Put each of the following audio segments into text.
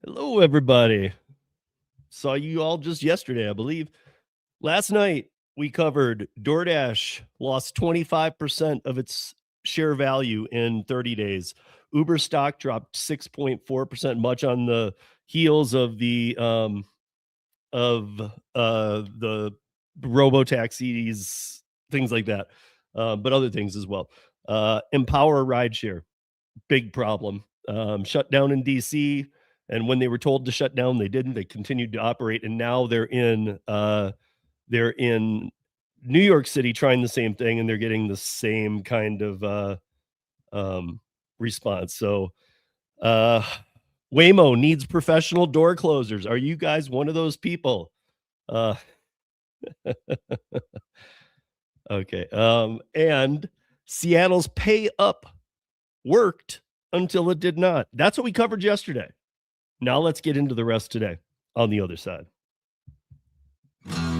Hello, everybody. Saw you all just yesterday, I believe. Last night, we covered Doordash lost 25% of its share value in 30 days. Uber stock dropped 6.4%, much on the heels of the robo taxis, things like that, but other things as well. Empower Rideshare, big problem. Shut down in DC, and when they were told to shut down, they didn't. They continued to operate, and now they're in New York City trying the same thing, and they're getting the same kind of response. So Waymo needs professional door closers. Are you guys one of those people? Okay. And Seattle's pay up worked until it did not. That's what we covered yesterday. Now let's get into the rest today on the other side. Well,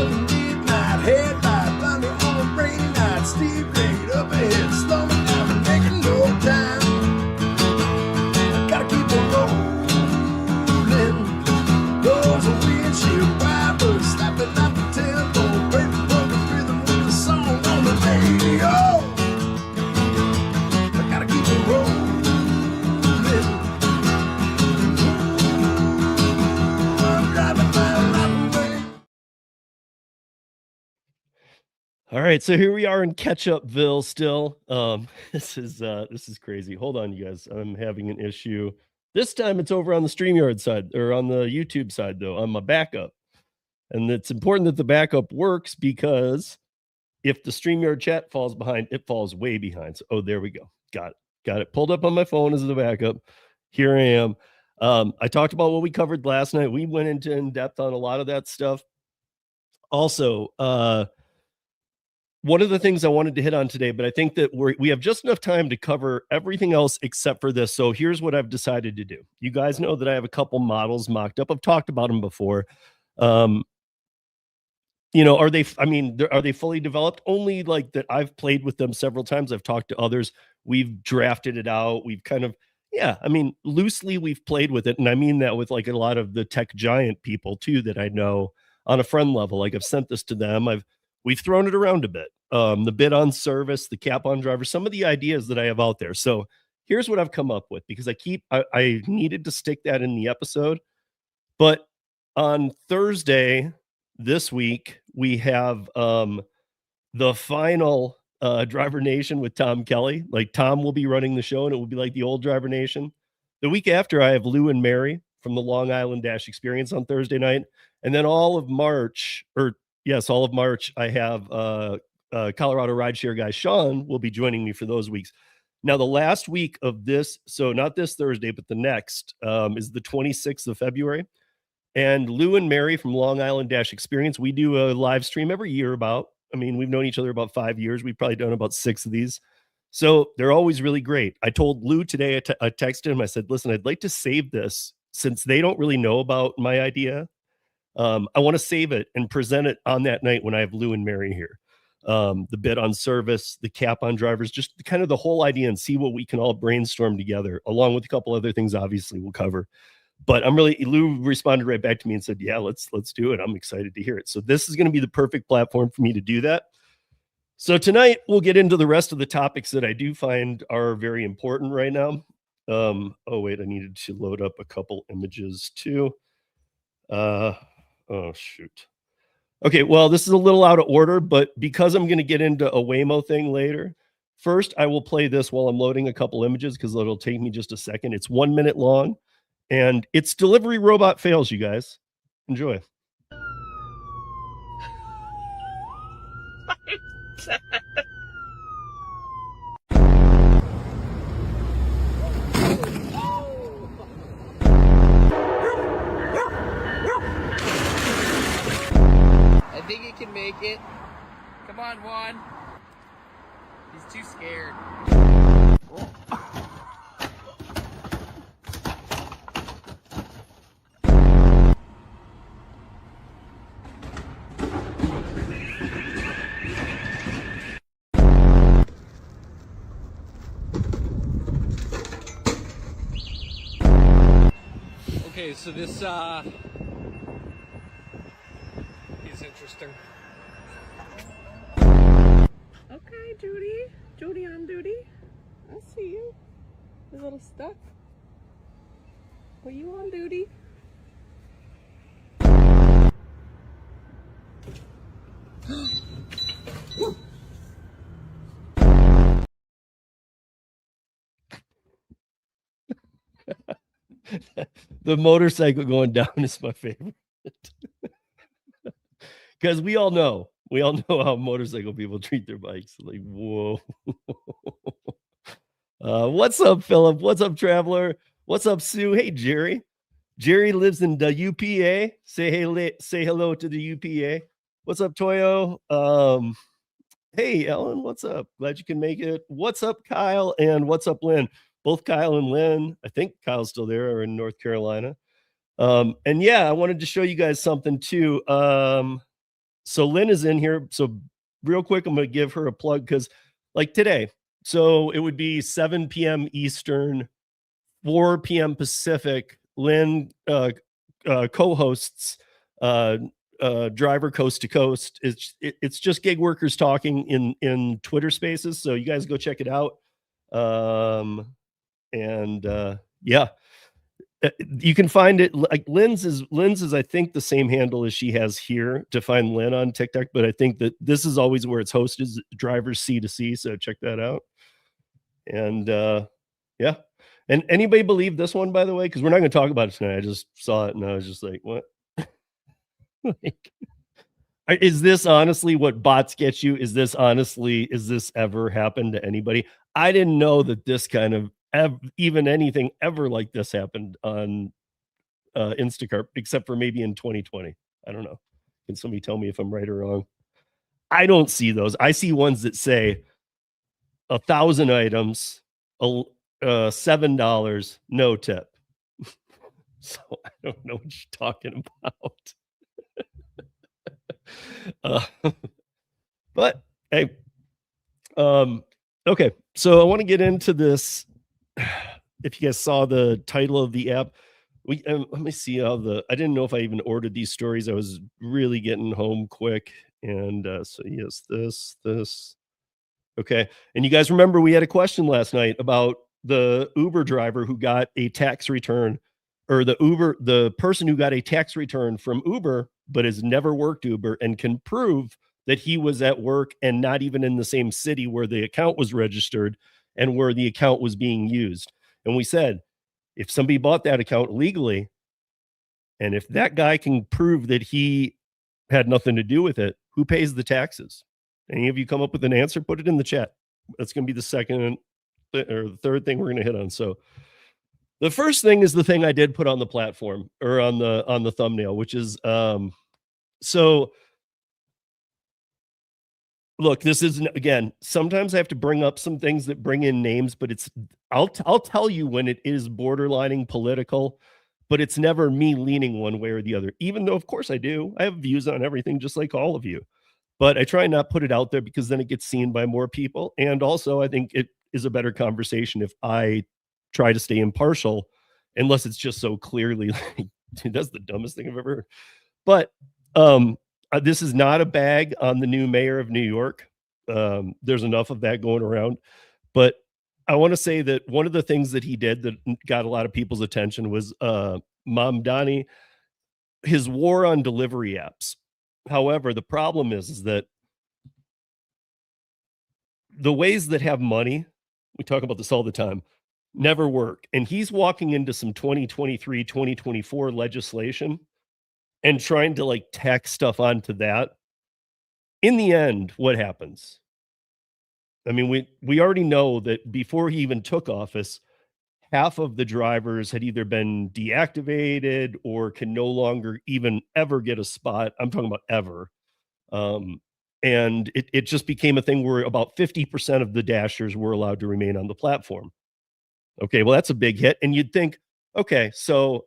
midnight headlight, blinding on a rainy night, Steve laid up ahead, slow me down and making no time. I gotta keep on rolling. Those are windshield wipers slapping out the tempo, break the broken rhythm with the song on the radio. I gotta keep on rolling. I'm driving my life away. All right, so here we are in Ketchupville still. This is crazy. Hold on, you guys. I'm having an issue. This time it's over on the StreamYard side, or on the YouTube side, though, on my backup. And it's important that the backup works, because if the StreamYard chat falls behind, it falls way behind. So, oh, there we go. Got it. Pulled up on my phone as the backup. Here I am. I talked about what we covered last night. We went into in depth on a lot of that stuff. Also, one of the things I wanted to hit on today, but I think that we have just enough time to cover everything else except for this. So here's what I've decided to do. You guys know that I have a couple models mocked up. I've talked about them before. Are they fully developed? Only like that. I've played with them several times. I've talked to others. We've drafted it out. We've kind of, loosely we've played with it. And I mean that with like a lot of the tech giant people too, that I know on a friend level. Like I've sent this to them. We've thrown it around a bit. The bid on service, the cap on driver, some of the ideas that I have out there. So here's what I've come up with, because I needed to stick that in the episode. But on Thursday this week, we have the final Driver Nation with Tom Kelly. Like Tom will be running the show, and it will be like the old Driver Nation. The week after, I have Lou and Mary from the Long Island Dash Experience on Thursday night. And then all of March, I have Colorado Rideshare guy Sean will be joining me for those weeks. Now, the last week of this, so not this Thursday, but the next, is the 26th of February. And Lou and Mary from Long Island Dash Experience, we do a live stream every year we've known each other about 5 years. We've probably done about 6 of these. So they're always really great. I told Lou today, I texted him, I said, listen, I'd like to save this since they don't really know about my idea. I want to save it and present it on that night when I have Lou and Mary here. The bid on service, the cap on drivers, just kind of the whole idea, and see what we can all brainstorm together, along with a couple other things, obviously, we'll cover. But Lou responded right back to me and said, yeah, let's do it. I'm excited to hear it. So this is going to be the perfect platform for me to do that. So tonight we'll get into the rest of the topics that I do find are very important right now. I needed to load up a couple images too. Oh, shoot. Okay, well, this is a little out of order, but because I'm going to get into a Waymo thing later, first I will play this while I'm loading a couple images, because it'll take me just a second. It's 1 minute long, and it's delivery robot fails, you guys. Enjoy. I think he can make it. Come on, Juan. He's too scared. Okay, so this is interesting. Okay, Judy. Judy on duty. I see you. You're a little stuck. Are you on duty? The motorcycle going down is my favorite. Because we all know how motorcycle people treat their bikes. Like, whoa. What's up, Philip? What's up, Traveler? What's up, Sue? Hey, Jerry. Jerry lives in the UPA. Say hello to the UPA. What's up, Toyo? Hey, Ellen, what's up? Glad you can make it. What's up, Kyle? And what's up, Lynn? Both Kyle and Lynn, I think Kyle's still there, are in North Carolina. And yeah, I wanted to show you guys something too. So Lynn is in here. So real quick, I'm going to give her a plug because like today, so it would be 7 p.m. Eastern, 4 p.m. Pacific. Lynn co-hosts Driver Coast to Coast. It's just gig workers talking in Twitter Spaces. So you guys go check it out. Yeah, you can find it like Lynn's is I think the same handle as she has here to find Lynn on TikTok, but I think that this is always where it's hosted, Drivers C2C, so check that out. And yeah, and anybody believe this one, by the way, because we're not going to talk about it tonight. I just saw it and I was just like, what? Like, is this honestly what bots get you? Is this ever happened to anybody? I didn't know that this kind of even anything ever like this happened on Instacart, except for maybe in 2020. I don't know. Can somebody tell me if I'm right or wrong? I don't see those. I see ones that say 1,000 items, $7, no tip. So I don't know what you're talking about. But hey, okay. So I want to get into this. If you guys saw the title of the app, let me see how I didn't know if I even ordered these stories. I was really getting home quick. And so yes, this. Okay. And you guys remember we had a question last night about the Uber driver who got a tax return, or the person who got a tax return from Uber, but has never worked Uber and can prove that he was at work and not even in the same city where the account was registered and where the account was being used. And we said, if somebody bought that account legally, and if that guy can prove that he had nothing to do with it, who pays the taxes? Any of you come up with an answer? Put it in the chat. That's going to be the second or the third thing we're going to hit on. So the first thing is the thing I did put on the platform or on the thumbnail, which is so look, this isn't, again, sometimes I have to bring up some things that bring in names, but I'll tell you when it is borderlining political, but it's never me leaning one way or the other, even though of course I do. I have views on everything just like all of you, but I try not put it out there because then it gets seen by more people. And also I think it is a better conversation if I try to stay impartial, unless it's just so clearly like, dude, that's the dumbest thing I've ever heard. But this is not a bag on the new mayor of New York. There's enough of that going around. But I want to say that one of the things that he did that got a lot of people's attention was Mamdani, his war on delivery apps. However, the problem is that the ways that have money, we talk about this all the time, never work. And he's walking into some 2023, 2024 legislation and trying to like tack stuff onto that. In the end, what happens? I mean, we already know that before he even took office, half of the drivers had either been deactivated or can no longer even ever get a spot. I'm talking about ever. And it just became a thing where about 50% of the dashers were allowed to remain on the platform. Okay, well, that's a big hit. And you'd think, okay, so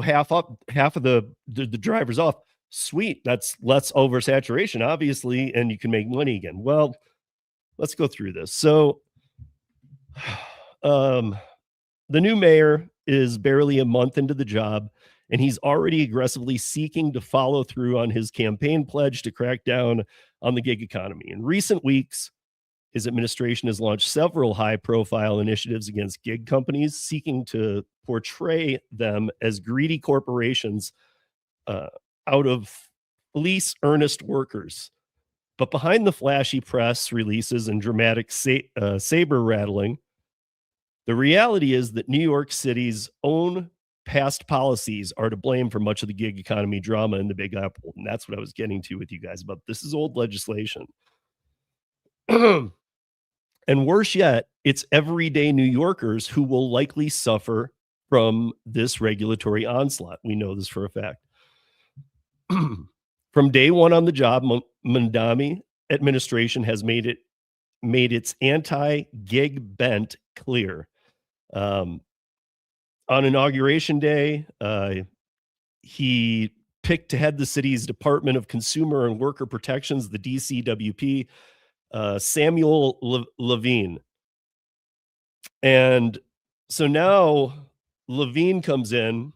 half of the drivers off. Sweet, that's less oversaturation, obviously, and you can make money again. Well, let's go through this. So the new mayor is barely a month into the job. and he's already aggressively seeking to follow through on his campaign pledge to crack down on the gig economy. In recent weeks, his administration has launched several high-profile initiatives against gig companies, seeking to portray them as greedy corporations out of fleece earnest workers. But behind the flashy press releases and dramatic saber rattling, the reality is that New York City's own past policies are to blame for much of the gig economy drama in the Big Apple. And that's what I was getting to with you guys about. This is old legislation. And worse yet, it's everyday New Yorkers who will likely suffer from this regulatory onslaught. We know this for a fact. From day one on the job, Mamdani administration has made its anti-gig bent clear. On inauguration day, he picked to head the city's Department of Consumer and Worker Protections, the DCWP, Samuel Levine. And so now Levine comes in,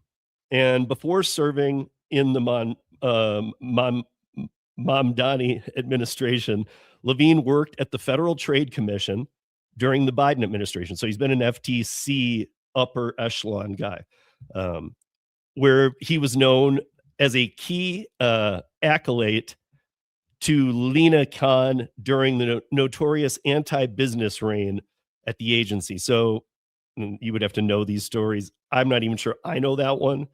and before serving in the Mamdani administration, Levine worked at the Federal Trade Commission during the Biden administration. So he's been an FTC upper echelon guy, where he was known as a key acolyte to Lena Khan during the notorious anti-business reign at the agency. So you would have to know these stories. I'm not even sure I know that one.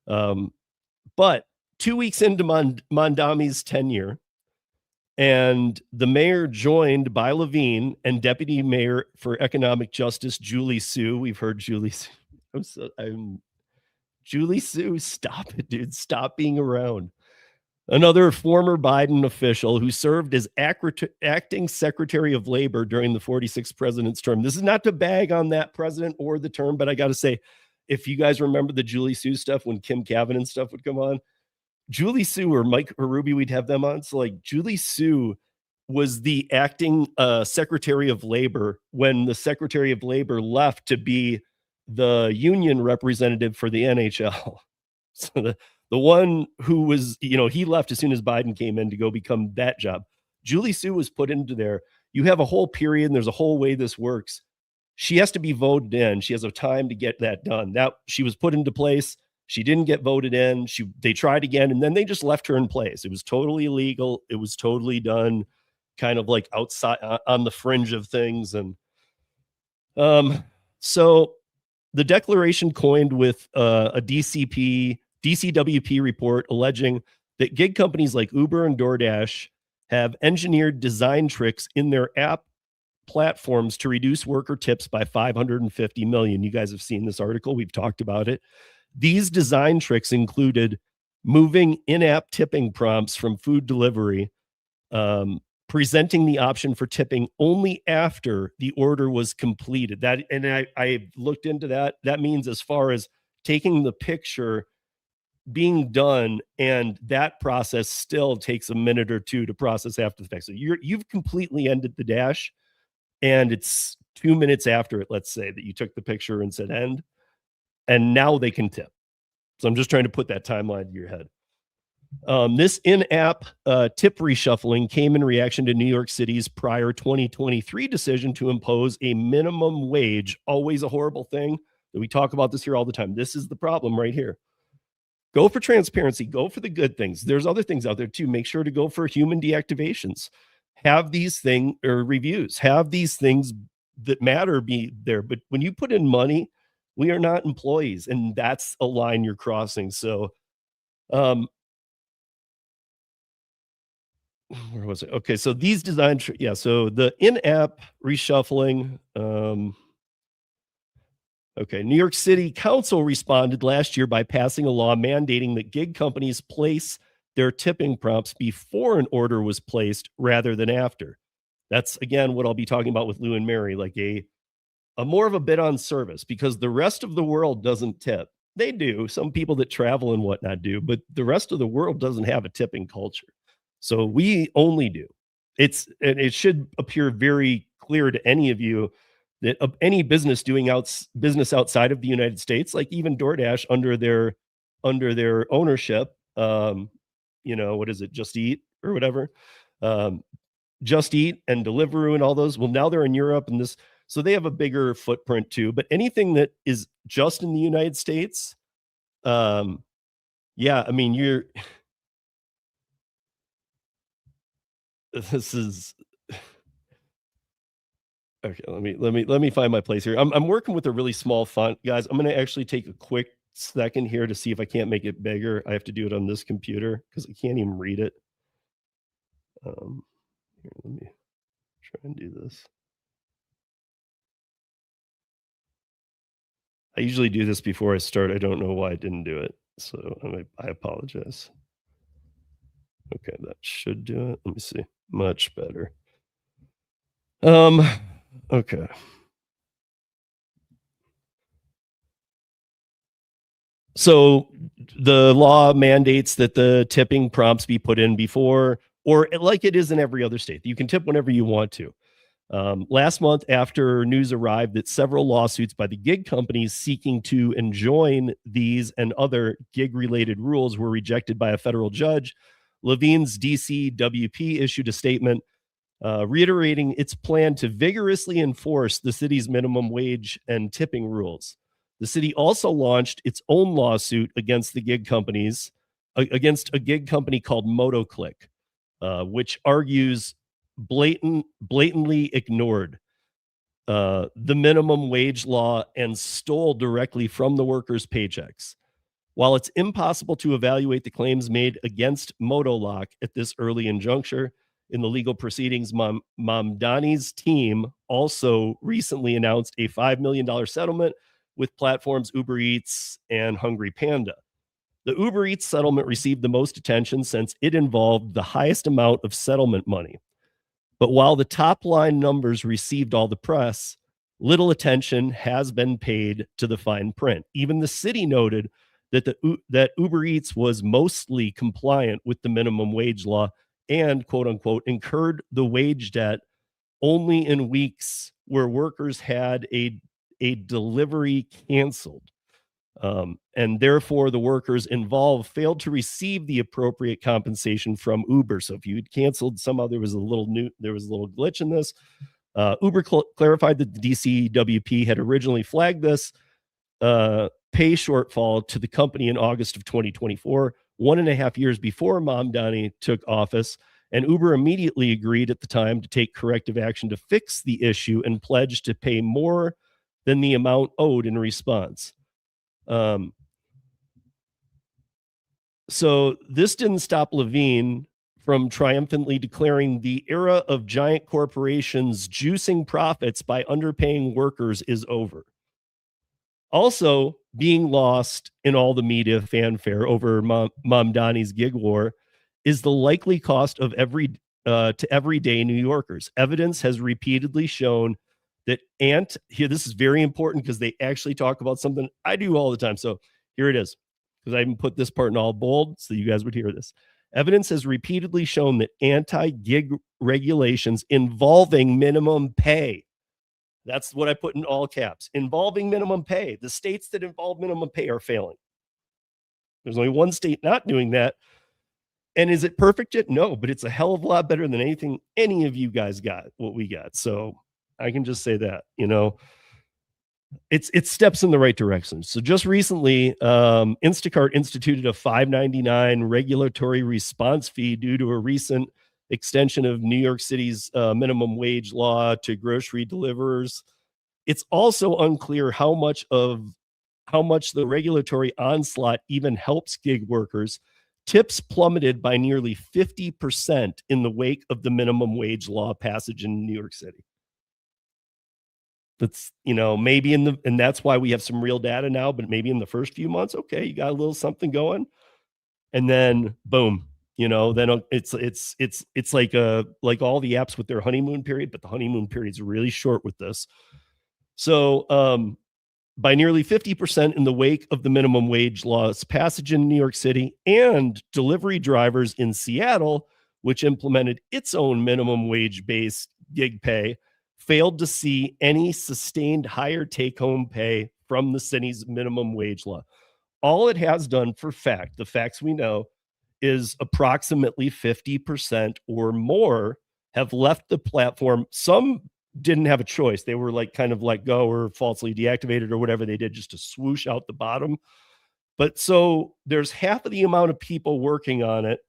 But 2 weeks into Mamdani's tenure, and the mayor joined by Levine and Deputy Mayor for Economic Justice, Julie Su. We've heard Julie Su. Julie Su, stop it, dude. Stop being around. Another former Biden official who served as acting Secretary of Labor during the 46th president's term. This is not to bag on that president or the term, but I got to say, if you guys remember the Julie Su stuff when Kim Kavanagh stuff would come on, Julie Su or Mike or Ruby, we'd have them on. So like Julie Su was the acting Secretary of Labor when the Secretary of Labor left to be the union representative for the NHL. So the one who was, he left as soon as Biden came in to go become that job. Julie Su was put into there. You have a whole period, and there's a whole way this works. She has to be voted in. She has a time to get that done. That she was put into place. She didn't get voted in. They tried again, and then they just left her in place. It was totally illegal. It was totally done kind of like outside on the fringe of things. And so the declaration coined with a DCWP report alleging that gig companies like Uber and Doordash have engineered design tricks in their app platforms to reduce worker tips by $550 million. You guys have seen this article. We've talked about it. These design tricks included moving in-app tipping prompts from food delivery, presenting the option for tipping only after the order was completed. I looked into that. That means as far as taking the picture, being done, and that process still takes a minute or two to process after the fact. So you've completely ended the dash, and it's 2 minutes after it, let's say, that you took the picture and said end, and now they can tip. So I'm just trying to put that timeline in your head. This in-app tip reshuffling came in reaction to New York City's prior 2023 decision to impose a minimum wage, always a horrible thing. We talk about this here all the time. This is the problem right here. Go for transparency. Go for the good things. There's other things out there too. Make sure to go for human deactivations. Have these things or reviews. Have these things that matter be there. But when you put in money, we are not employees, and that's a line you're crossing. So, where was it? Okay, so these design, so the in-app reshuffling. Okay, New York City Council responded last year by passing a law mandating that gig companies place their tipping prompts before an order was placed rather than after. That's, again, what I'll be talking about with Lou and Mary, like a more of a bid on service, because the rest of the world doesn't tip. They do. Some people that travel and whatnot do, but the rest of the world doesn't have a tipping culture. So we only do. It should appear very clear to any of you that any business doing business outside of the United States, like even DoorDash under their under their ownership. What is it? Just Eat or whatever. Just Eat and Deliveroo and all those. Well, now they're in Europe and this, so they have a bigger footprint too. But anything that is just in the United States, yeah, I mean, this is okay. Let me find my place here. I'm working with a really small font, guys. I'm gonna actually take a quick second here to see if I can't make it bigger. I have to do it on this computer because I can't even read it. Here, let me try and do this. I usually do this before I start. I don't know why I didn't do it, so I apologize. Okay, that should do it. Let me see. Much better. Okay. So the law mandates that the tipping prompts be put in before, or like it is in every other state. You can tip whenever you want to. Last month, after news arrived that several lawsuits by the gig companies seeking to enjoin these and other gig-related rules were rejected by a federal judge, Levine's DCWP issued a statement reiterating its plan to vigorously enforce the city's minimum wage and tipping rules. The city also launched its own lawsuit against the gig companies, against a gig company called MotoClick, which argues blatantly ignored the minimum wage law and stole directly from the workers' paychecks. While it's impossible to evaluate the claims made against Motolock at this early juncture in the legal proceedings, Mamdani's team also recently announced a $5 million settlement with platforms Uber Eats and Hungry Panda. The Uber Eats settlement received the most attention since it involved the highest amount of settlement money. But while the top line numbers received all the press, little attention has been paid to the fine print. Even the city noted that Uber Eats was mostly compliant with the minimum wage law and, quote unquote, incurred the wage debt only in weeks where workers had a delivery canceled. And therefore, the workers involved failed to receive the appropriate compensation from Uber. So if you had canceled somehow, there was a little glitch in this. Uber clarified that the DCWP had originally flagged this pay shortfall to the company in August of 2024, 1.5 years before Mamdani took office, and Uber immediately agreed at the time to take corrective action to fix the issue and pledged to pay more than the amount owed in response. So this didn't stop Levine from triumphantly declaring the era of giant corporations juicing profits by underpaying workers is over. Also being lost in all the media fanfare over Mamdani's gig war is the likely cost of to everyday New Yorkers. Evidence has repeatedly shown that here, this is very important because they actually talk about something I do all the time. So here it is, because I even put this part in all bold so you guys would hear this. Evidence has repeatedly shown that anti-gig regulations involving minimum pay, that's what I put in all caps, involving minimum pay. The states that involve minimum pay are failing. There's only one state not doing that. And is it perfect yet? No, but it's a hell of a lot better than anything any of you guys got, what we got. So I can just say that, it's steps in the right direction. So just recently, Instacart instituted a $5.99 regulatory response fee due to a recent extension of New York City's minimum wage law to grocery deliverers. It's also unclear how much the regulatory onslaught even helps gig workers. Tips plummeted by nearly 50% in the wake of the minimum wage law passage in New York City. That's, maybe and that's why we have some real data now, but maybe in the first few months, okay, you got a little something going, and then boom, then it's like all the apps with their honeymoon period, but the honeymoon period is really short with this. So by nearly 50% in the wake of the minimum wage law's passage in New York City, and delivery drivers in Seattle, which implemented its own minimum wage-based gig pay, failed to see any sustained higher take-home pay from the city's minimum wage law. all it has done for the facts we know, is approximately 50% or more have left the platform. Some didn't have a choice. They were like kind of let go or falsely deactivated or whatever they did just to swoosh out the bottom. But so there's half of the amount of people working on it.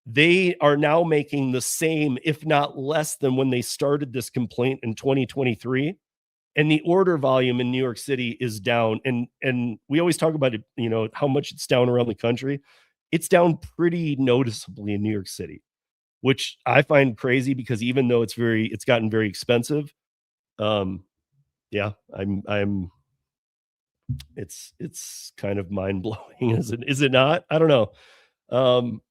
They are now making the same, if not less than when they started this complaint in 2023. And the order volume in New York City is down. And we always talk about it, you know, how much it's down around the country. It's down pretty noticeably in New York City, which I find crazy because even though it's gotten very expensive. Yeah, it's kind of mind blowing. Is it not? I don't know.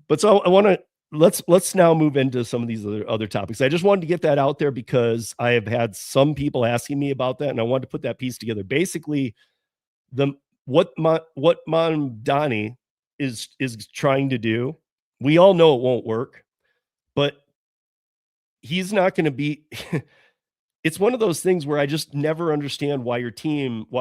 But so I want to, let's now move into some of these other topics. I just wanted to get that out there because I have had some people asking me about that, and I wanted to put that piece together. Basically, what Mamdani is trying to do, we all know it won't work, but he's not going to be. It's one of those things where I just never understand why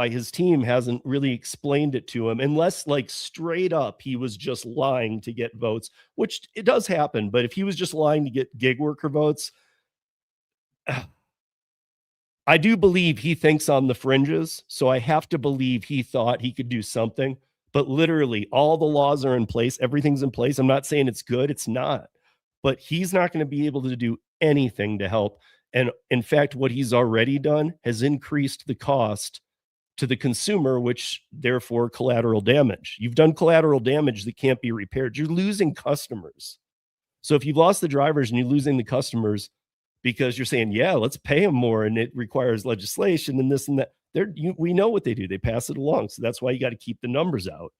his team hasn't really explained it to him, unless like straight up he was just lying to get votes, which it does happen. But if he was just lying to get gig worker votes, I do believe he thinks on the fringes. So I have to believe he thought he could do something, but literally all the laws are in place. Everything's in place. I'm not saying it's good. It's not, but he's not going to be able to do anything to help. And in fact, what he's already done has increased the cost to the consumer, which therefore collateral damage. You've done collateral damage that can't be repaired. You're losing customers. So if you've lost the drivers and you're losing the customers because you're saying, yeah, let's pay them more, and it requires legislation and this and that, we know what they do. They pass it along. So that's why you got to keep the numbers out.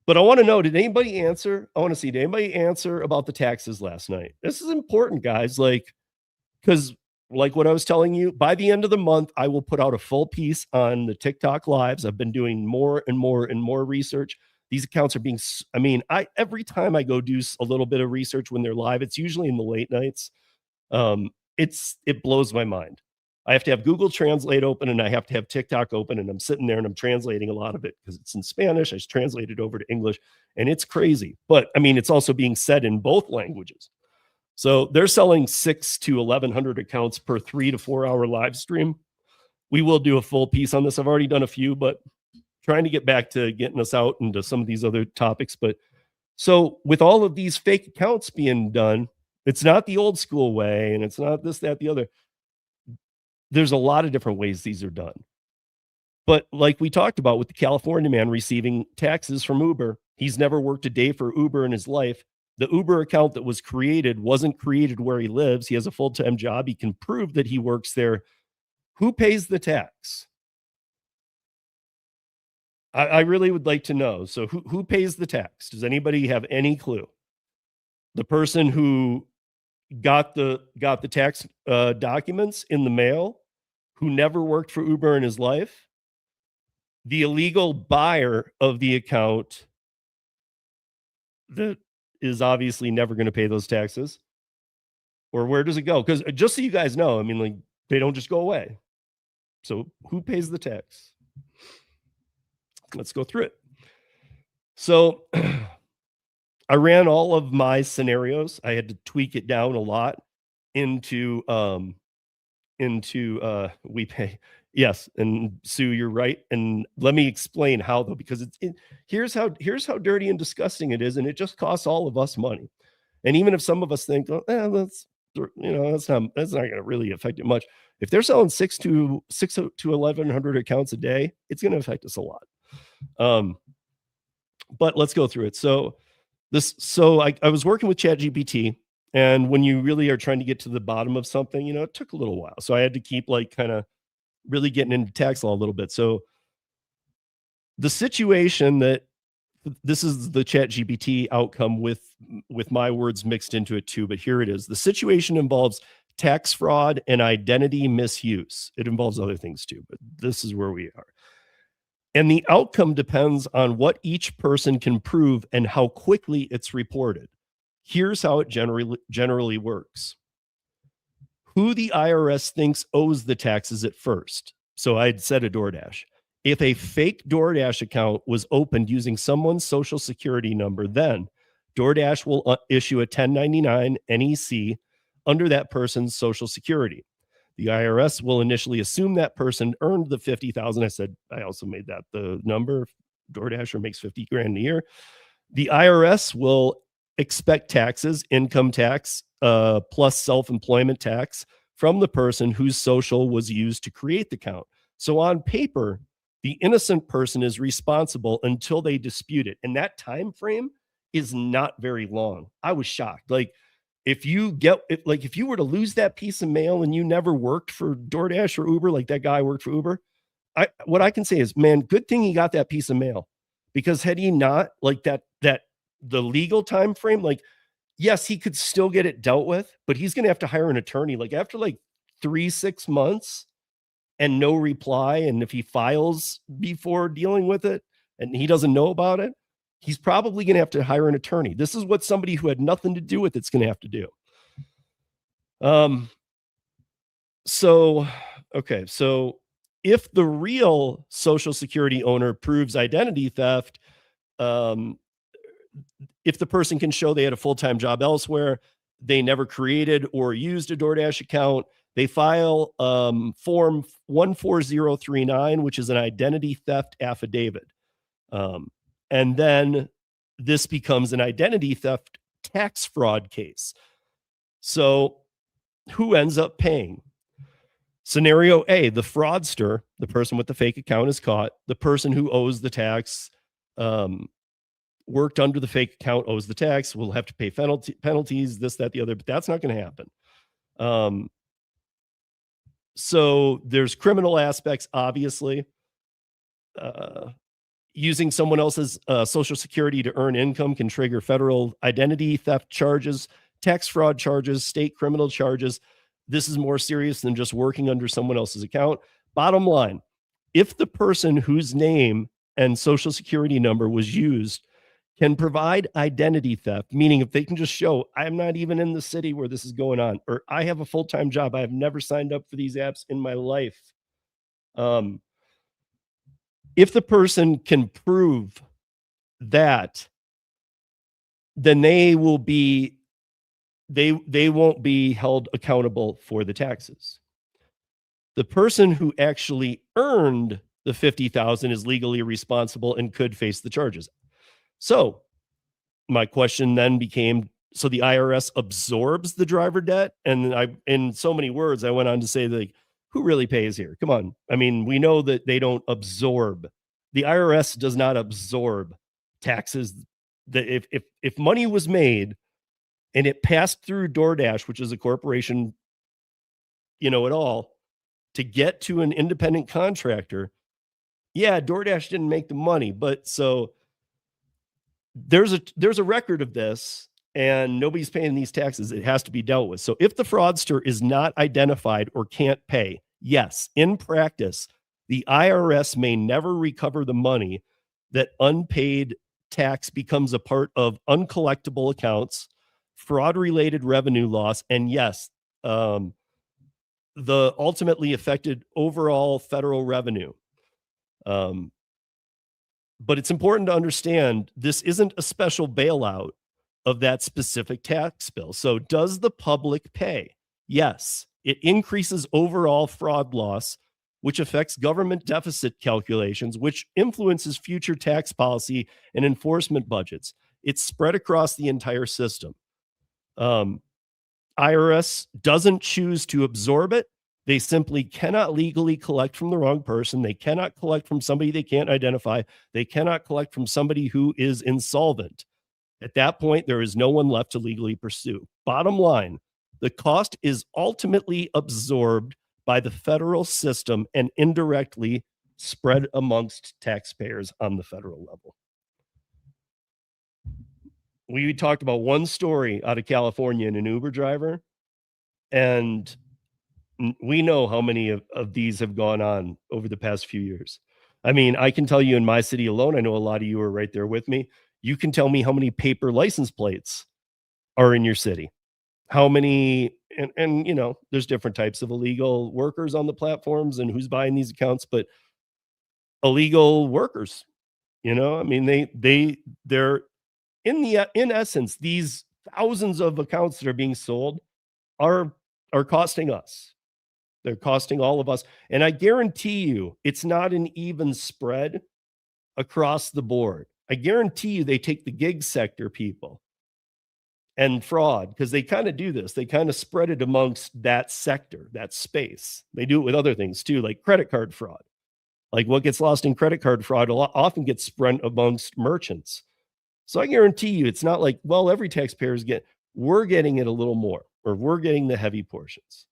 But I want to know, did anybody answer? I want to see, did anybody answer about the taxes last night? This is important, guys. Because like what I was telling you, by the end of the month, I will put out a full piece on the TikTok lives. I've been doing more and more and more research. These accounts are being, every time I go do a little bit of research when they're live, it's usually in the late nights. It blows my mind. I have to have Google Translate open and I have to have TikTok open, and I'm sitting there and I'm translating a lot of it because it's in Spanish. I just translate it over to English, and it's crazy. But it's also being said in both languages. So they're selling 600 to 1,100 accounts per 3 to 4 hour live stream. We will do a full piece on this. I've already done a few, but trying to get back to getting us out into some of these other topics. But so with all of these fake accounts being done, it's not the old school way, and it's not this, that, the other. There's a lot of different ways these are done. But like we talked about with the California man receiving taxes from Uber, he's never worked a day for Uber in his life. The Uber account that was created wasn't created where he lives. He has a full-time job. He can prove that he works there. Who pays the tax? I really would like to know. So who pays the tax? Does anybody have any clue? The person who got the tax documents in the mail, who never worked for Uber in his life, the illegal buyer of the account that is obviously never going to pay those taxes, or where does it go? Because just so you guys know, they don't just go away. So who pays the tax? Let's go through it. So I ran all of my scenarios. I had to tweak it down a lot into we pay. Yes. And Sue, you're right. And let me explain how, though, because here's how dirty and disgusting it is. And it just costs all of us money. And even if some of us think, that's not going to really affect it much. If they're selling 600 to 1,100 accounts a day, it's going to affect us a lot. But let's go through it. So I was working with ChatGPT, and when you really are trying to get to the bottom of something, it took a little while. So I had to keep kind of really getting into tax law a little bit. So the situation this is the ChatGPT outcome with my words mixed into it too, but here it is. The situation involves tax fraud and identity misuse. It involves other things too, but this is where we are. And the outcome depends on what each person can prove and how quickly it's reported. Here's how it generally works. Who the IRS thinks owes the taxes at first. So I'd set a Doordash. If a fake Doordash account was opened using someone's social security number, then DoorDash will issue a 1099 NEC under that person's social security. The IRS will initially assume that person earned the $50,000. I said, I also made that the number. DoorDasher makes $50,000 a year. The IRS will expect taxes, income tax, plus self-employment tax from the person whose social was used to create the account. So on paper, the innocent person is responsible until they dispute it. And that time frame is not very long. I was shocked. Like, if you were to lose that piece of mail and you never worked for DoorDash or Uber, like that guy worked for Uber, what I can say is, man, good thing he got that piece of mail, because had he not, like that the legal time frame, like, yes, he could still get it dealt with, but he's going to have to hire an attorney, like after like 3-6 months and no reply. And if he files before dealing with it and he doesn't know about it, he's probably going to have to hire an attorney. This is what somebody who had nothing to do with it's going to have to do. So if the real Social Security owner proves identity theft, if the person can show they had a full-time job elsewhere, they never created or used a DoorDash account, they file form 14039, which is an identity theft affidavit. And then this becomes an identity theft tax fraud case. So who ends up paying? Scenario A, the fraudster, the person with the fake account, is caught. The person who owes the tax, worked under the fake account, owes the tax, will have to pay penalties, this, that, the other, but that's not going to happen. So there's criminal aspects, obviously. Using someone else's social security to earn income can trigger federal identity theft charges, tax fraud charges, state criminal charges. This is more serious than just working under someone else's account. Bottom line, if the person whose name and social security number was used can provide identity theft, meaning if they can just show, I'm not even in the city where this is going on, or I have a full-time job, I have never signed up for these apps in my life. If the person can prove that, then they won't be held accountable for the taxes. The person who actually earned the $50,000 is legally responsible and could face the charges. So my question then became, so the IRS absorbs the driver debt? And in so many words, I went on to say, like, who really pays here? Come on. I mean, we know that they don't absorb. The IRS does not absorb taxes. That if money was made and it passed through DoorDash, which is a corporation, at all, to get to an independent contractor, yeah, DoorDash didn't make the money, but so there's a record of this, and nobody's paying these taxes. It has to be dealt with. So if the fraudster is not identified or can't pay, yes, in practice, the IRS may never recover the money. That unpaid tax becomes a part of uncollectible accounts, fraud-related revenue loss, and yes, the ultimately affected overall federal revenue. But it's important to understand this isn't a special bailout of that specific tax bill. So does the public pay? Yes, it increases overall fraud loss, which affects government deficit calculations, which influences future tax policy and enforcement budgets. It's spread across the entire system. IRS doesn't choose to absorb it. They simply cannot legally collect from the wrong person. They cannot collect from somebody they can't identify. They cannot collect from somebody who is insolvent. At that point, there is no one left to legally pursue. Bottom line, the cost is ultimately absorbed by the federal system and indirectly spread amongst taxpayers on the federal level. We talked about one story out of California and an Uber driver, and we know how many of these have gone on over the past few years. I mean, I can tell you in my city alone, I know a lot of you are right there with me. You can tell me how many paper license plates are in your city, how many and there's different types of illegal workers on the platforms and who's buying these accounts, but illegal workers, I mean, they're in essence, these thousands of accounts that are being sold are costing us. They're costing all of us. And I guarantee you, it's not an even spread across the board. I guarantee you they take the gig sector people and fraud, because they kind of do this. They kind of spread it amongst that sector, that space. They do it with other things too, like credit card fraud. Like what gets lost in credit card fraud often gets spread amongst merchants. So I guarantee you, it's not like, well, every taxpayer we're getting it a little more, or we're getting the heavy portions.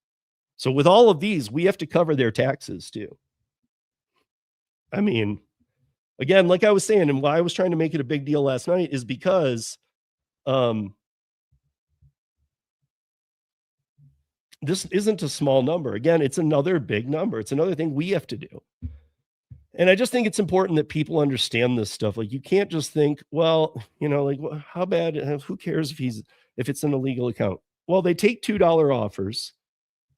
So with all of these, we have to cover their taxes too. I mean, again, like I was saying, and why I was trying to make it a big deal last night is because this isn't a small number. Again, it's another big number. It's another thing we have to do. And I just think it's important that people understand this stuff. Like, you can't just think, well, like, how bad, who cares if it's an illegal account? Well, they take $2 offers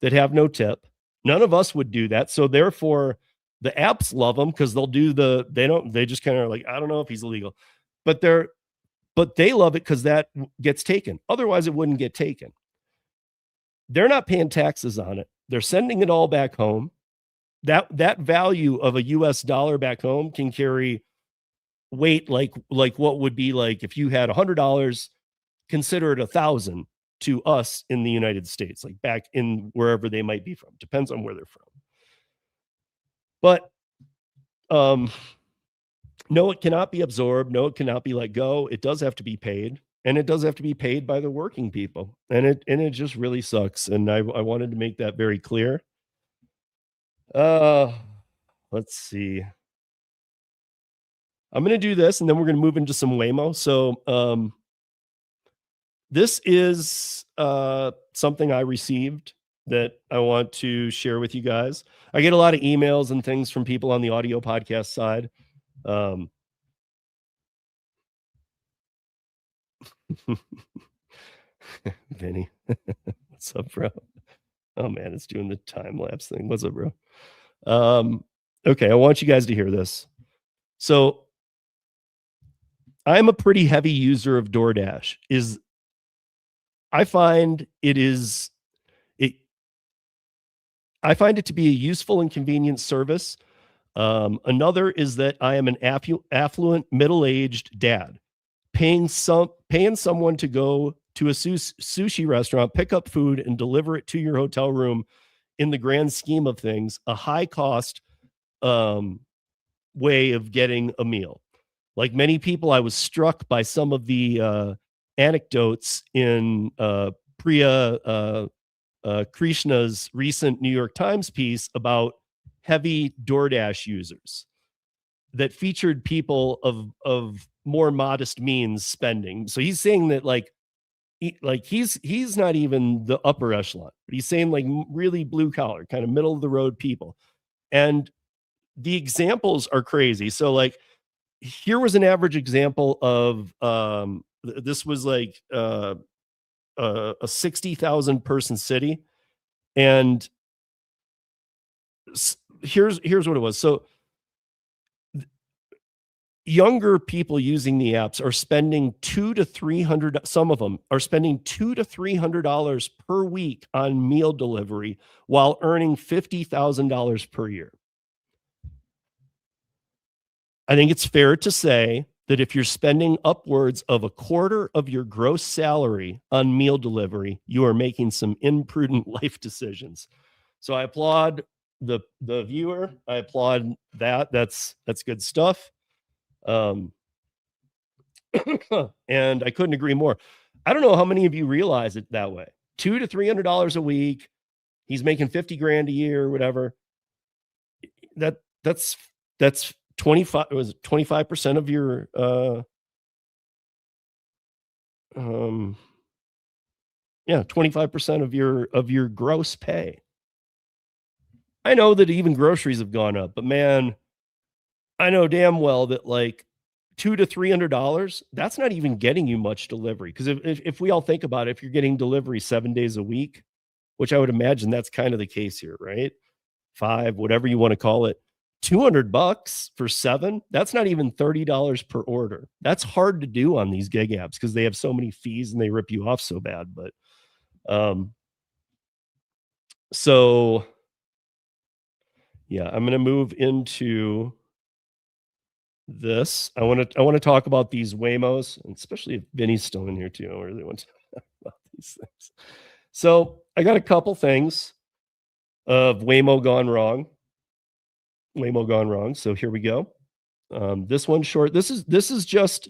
that have no tip. None of us would do that. So therefore the apps love them, because they just kind of like, I don't know if he's illegal, but they love it because that gets taken. Otherwise it wouldn't get taken. They're not paying taxes on it. They're sending it all back home. That value of a US dollar back home can carry weight like what would be like if you had $100, consider it 1,000 to us in the United States, like back in wherever they might be from. Depends on where they're from. But no, it cannot be absorbed. No, it cannot be let go. It does have to be paid, and it does have to be paid by the working people. And it just really sucks. And I wanted to make that very clear. Let's see. I'm going to do this, and then we're going to move into some Waymo. So, this is something I received that I want to share with you guys. I get a lot of emails and things from people on the audio podcast side. Vinny, what's up, bro? Oh man, it's doing the time lapse thing. What's up, bro? Okay, I want you guys to hear this. So I'm a pretty heavy user of Doordash. I find it to be a useful and convenient service. Another is that I am an affluent, middle-aged dad, paying someone to go to a sushi restaurant, pick up food, and deliver it to your hotel room. In the grand scheme of things, a high cost way of getting a meal. Like many people, I was struck by some of the anecdotes in Priya Krishna's recent New York Times piece about heavy Doordash users that featured people of more modest means spending. So he's saying that he's not even the upper echelon, but he's saying like really blue collar, kind of middle of the road people. And the examples are crazy. So like, here was an average example of this was like a 60,000 person city, and here's what it was. So younger people using the apps are spending $200 to $300. Some of them are spending $200 to $300 per week on meal delivery while earning $50,000 per year. I think it's fair to say that if you're spending upwards of a quarter of your gross salary on meal delivery, you are making some imprudent life decisions. So I applaud the viewer. I applaud that. That's good stuff. And I couldn't agree more. I don't know how many of you realize it that way. $200 to $300 a week. He's making 50 grand a year, or whatever. That's 25% of your 25% of your gross pay. I know that even groceries have gone up, but man, I know damn well that like $200 to $300, that's not even getting you much delivery. Because if we all think about it, if you're getting delivery 7 days a week, which I would imagine that's kind of the case here, right? 5, whatever you want to call it. $200 for 7. That's not even $30 per order. That's hard to do on these gig apps because they have so many fees and they rip you off so bad. But so yeah, I'm going to move into this. I want to talk about these Waymos, and especially if Vinny's still in here too. I really want to talk about these things. So I got a couple things of Waymo gone wrong. So here we go. This one's short. This is just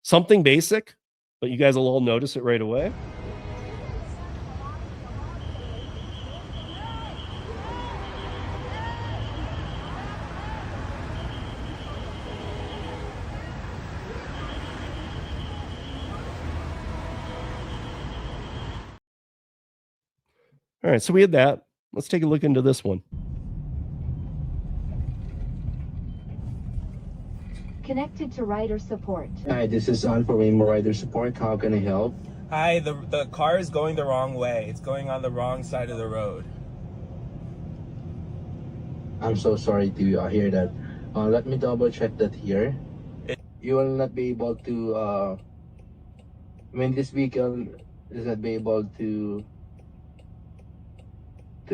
something basic, but you guys will all notice it right away. All right, so we had that. Let's take a look into this one. Connected to rider support. Hi, this is on for Waymo Rider Support. How can I help? Hi, the car is going the wrong way. It's going on the wrong side of the road. I'm so sorry to hear that. Let me double check that here. You will not be able to, this vehicle is not be able to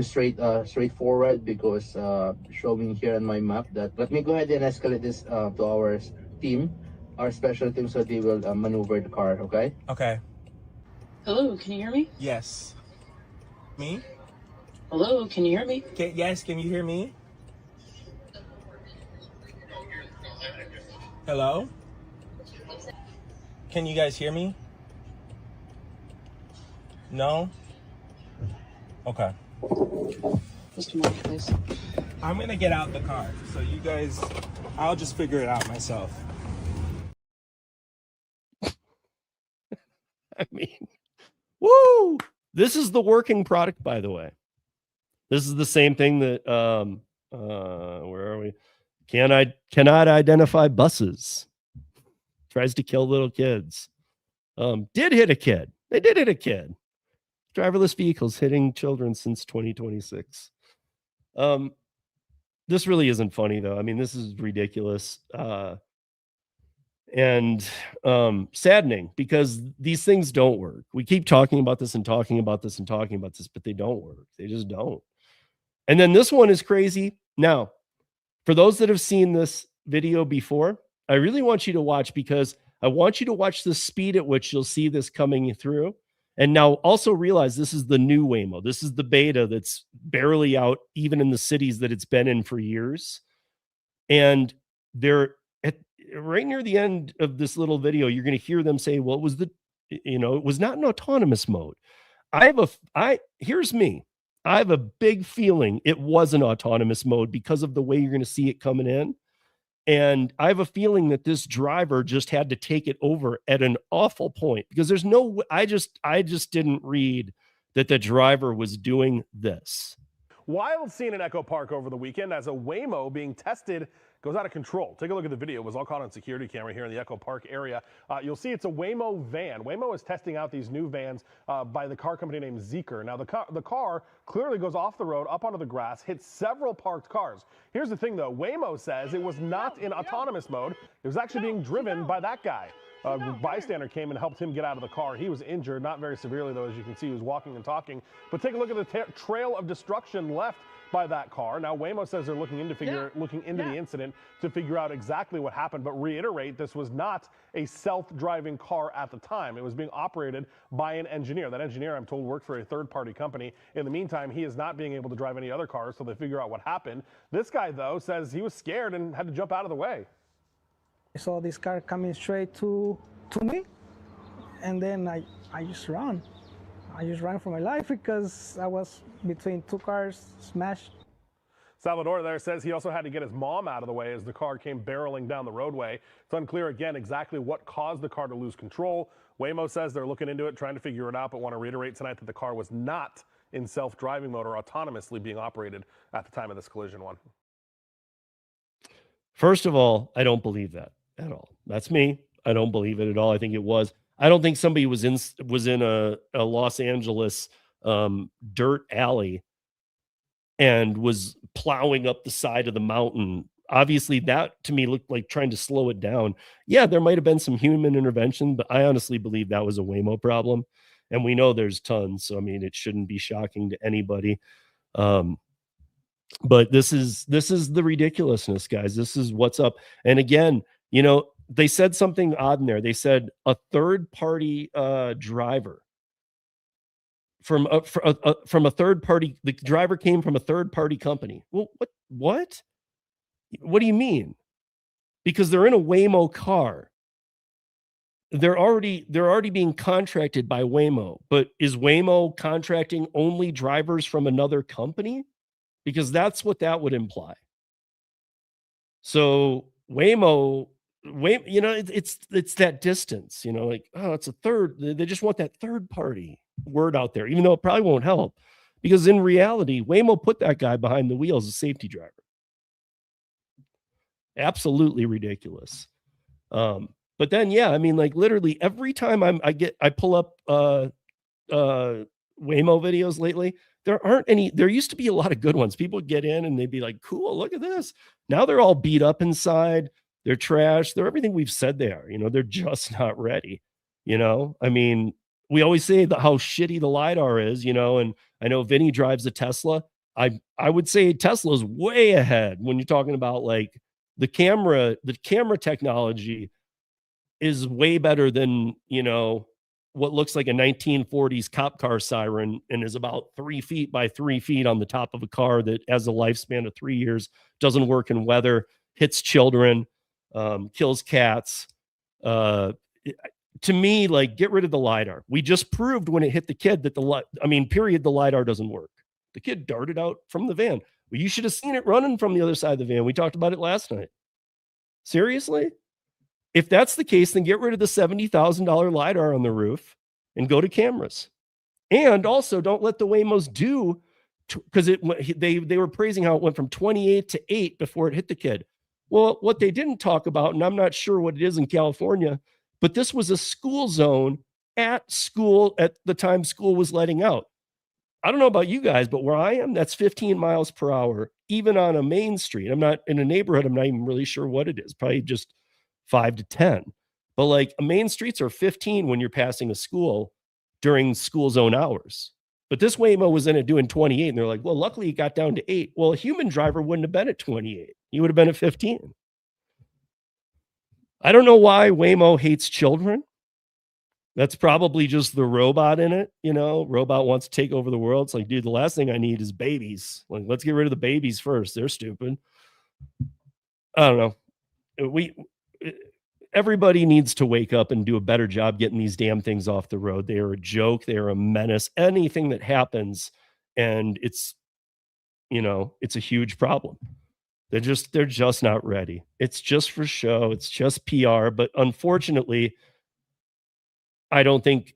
straight forward because showing here on my map that, let me go ahead and escalate this to our team, our special team, so they will maneuver the car. Okay. Hello, can you hear me? Yes. Me? Hello, can you hear me? Yes, can you hear me? Hello? Can you guys hear me? No? Okay. Just a moment, please. I'm gonna get out the car, so you guys, I'll just figure it out myself. I mean, woo! This is the working product, by the way. This is the same thing that where are we? Cannot identify buses. Tries to kill little kids. Did hit a kid. They did hit a kid. Driverless vehicles hitting children since 2026. This really isn't funny though. I mean, this is ridiculous. And saddening because these things don't work. We keep talking about this and talking about this and talking about this, but they don't work. They just don't. And then this one is crazy. Now, for those that have seen this video before, I really want you to watch because I want you to watch the speed at which you'll see this coming through. And now also realize this is the new Waymo. This is the beta that's barely out even in the cities that it's been in for years. And they're right near the end of this little video, you're going to hear them say, well, it was not an autonomous mode. Here's me. I have a big feeling it was an autonomous mode because of the way you're going to see it coming in. And I have a feeling that this driver just had to take it over at an awful point because there's no, I just didn't read that the driver was doing this. Wild scene in Echo Park over the weekend as a Waymo being tested goes out of control. Take a look at the video. It was all caught on security camera here in the Echo Park area. You'll see it's a Waymo van. Waymo is testing out these new vans by the car company named Zeekr. Now, the car clearly goes off the road, up onto the grass, hits several parked cars. Here's the thing, though. Waymo says it was not in autonomous mode. It was actually being driven by that guy. A bystander came and helped him get out of the car. He was injured, not very severely, though, as you can see. He was walking and talking. But take a look at the trail of destruction left by that car. Now, Waymo says they're looking into the incident to figure out exactly what happened, but reiterate this was not a self-driving car at the time. It was being operated by an engineer. That engineer, I'm told, worked for a third-party company. In the meantime, he is not being able to drive any other cars, so they figure out what happened. This guy, though, says he was scared and had to jump out of the way. I saw this car coming straight to me, and then I just ran. I just ran for my life because I was between two cars smashed. Salvador there says he also had to get his mom out of the way as the car came barreling down the roadway. It's unclear again exactly what caused the car to lose control. Waymo says they're looking into it, trying to figure it out, but want to reiterate tonight that the car was not in self-driving mode or autonomously being operated at the time of this collision one. First of all, I don't believe that at all. That's me. I don't believe it at all. I think it was. I don't think somebody was in a Los Angeles dirt alley and was plowing up the side of the mountain. Obviously, that to me looked like trying to slow it down. Yeah, there might have been some human intervention, but I honestly believe that was a Waymo problem. And we know there's tons. So, I mean, it shouldn't be shocking to anybody. But this is the ridiculousness, guys. This is what's up. And again, you know, they said something odd in there. They said a third party driver from a third party. The driver came from a third party company. Well, what do you mean? Because they're in a Waymo car. They're already being contracted by Waymo, but is Waymo contracting only drivers from another company? Because that's what that would imply. So Waymo, you know, it's that distance, you know, like, oh, it's a third. They just want that third party word out there, even though it probably won't help. Because in reality, Waymo put that guy behind the wheel as a safety driver. Absolutely ridiculous. But then, yeah, I mean, like literally every time I pull up Waymo videos lately, there aren't any. There used to be a lot of good ones. People would get in and they'd be like, cool, look at this. Now they're all beat up inside. They're trash. They're everything we've said they are. You know, they're just not ready. You know, I mean, we always say that how shitty the LiDAR is, you know, and I know Vinny drives a Tesla. I would say Tesla's way ahead when you're talking about like the camera technology is way better than, you know, what looks like a 1940s cop car siren and is about 3 feet by 3 feet on the top of a car that has a lifespan of 3 years, doesn't work in weather, hits children, kills cats. To me, like, get rid of the LiDAR. We just proved when it hit the kid that the LiDAR doesn't work. The kid darted out from the van. Well, you should have seen it running from the other side of the van. We talked about it last night. Seriously? If that's the case, then get rid of the $70,000 LiDAR on the roof and go to cameras. And also don't let the Waymos do, because they were praising how it went from 28 to 8 before it hit the kid. Well, what they didn't talk about, and I'm not sure what it is in California, but this was a school zone at school at the time school was letting out. I don't know about you guys, but where I am, that's 15 miles per hour, even on a main street. I'm not in a neighborhood. I'm not even really sure what it is. Probably just 5 to 10. But like main streets are 15 when you're passing a school during school zone hours. But this Waymo was in it doing 28. And they're like, well, luckily it got down to 8. Well, a human driver wouldn't have been at 28. He would have been at 15. I don't know why Waymo hates children. That's probably just the robot in it. You know, robot wants to take over the world. It's like, dude, the last thing I need is babies. Like, let's get rid of the babies first. They're stupid. I don't know. Everybody needs to wake up and do a better job getting these damn things off the road. They are a joke. They are a menace. Anything that happens, and it's, you know, it's a huge problem. They're just not ready. It's just for show. It's just PR. But unfortunately, I don't think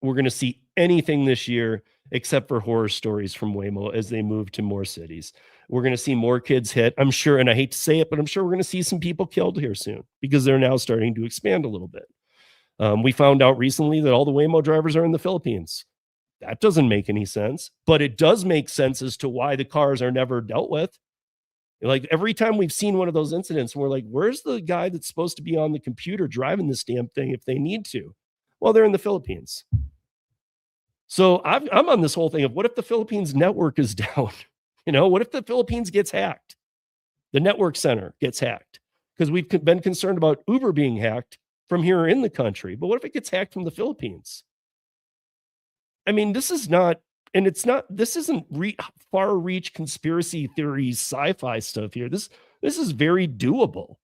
we're going to see anything this year except for horror stories from Waymo as they move to more cities. We're going to see more kids hit, I'm sure, and I hate to say it, but I'm sure we're going to see some people killed here soon because they're now starting to expand a little bit. We found out recently that all the Waymo drivers are in the Philippines. That doesn't make any sense, but it does make sense as to why the cars are never dealt with. Like every time we've seen one of those incidents, we're like, where's the guy that's supposed to be on the computer driving this damn thing if they need to? Well, they're in the Philippines. So I'm on this whole thing of what if the Philippines network is down? You know, what if the Philippines gets hacked? The network center gets hacked because we've been concerned about Uber being hacked from here in the country. But what if it gets hacked from the Philippines? I mean, this is not, and it's not, this isn't far reach conspiracy theories, sci-fi stuff here. This is very doable.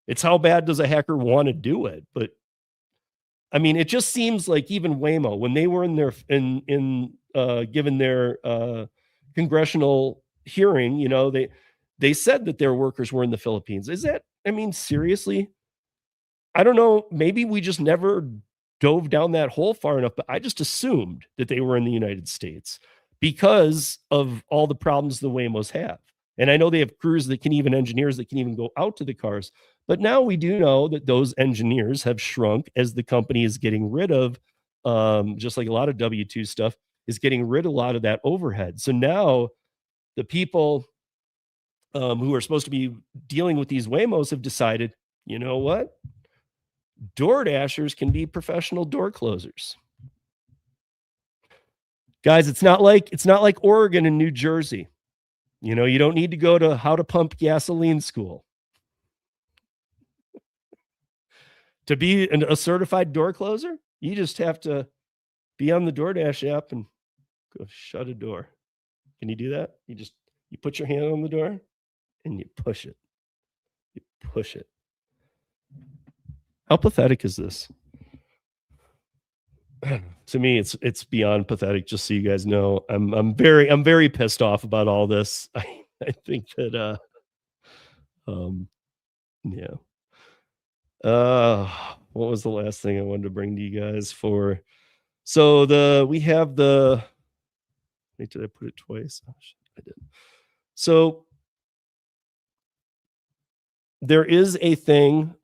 It's how bad does a hacker want to do it? But I mean, it just seems like even Waymo, when they were given their congressional hearing, you know, they said that their workers were in the Philippines. Is that, I mean, seriously? I don't know. Maybe we just never dove down that hole far enough, but I just assumed that they were in the United States because of all the problems the Waymos have. And I know they have crews that can even engineers that can even go out to the cars. But now we do know that those engineers have shrunk as the company is getting rid of, just like a lot of W-2 stuff, is getting rid of a lot of that overhead. So now the people who are supposed to be dealing with these Waymos have decided, you know what? DoorDashers can be professional door closers. Guys, it's not like Oregon and New Jersey. You know, you don't need to go to how to pump gasoline school to be a certified door closer. You just have to be on the DoorDash app and go shut a door. Can you do that? You put your hand on the door and you push it. You push it. How pathetic is this? To me, it's beyond pathetic. Just so you guys know, I'm very pissed off about all this. I think that yeah. What was the last thing I wanted to bring to you guys for? So we have the. Wait, did I put it twice? Oh, shit, I did. So there is a thing.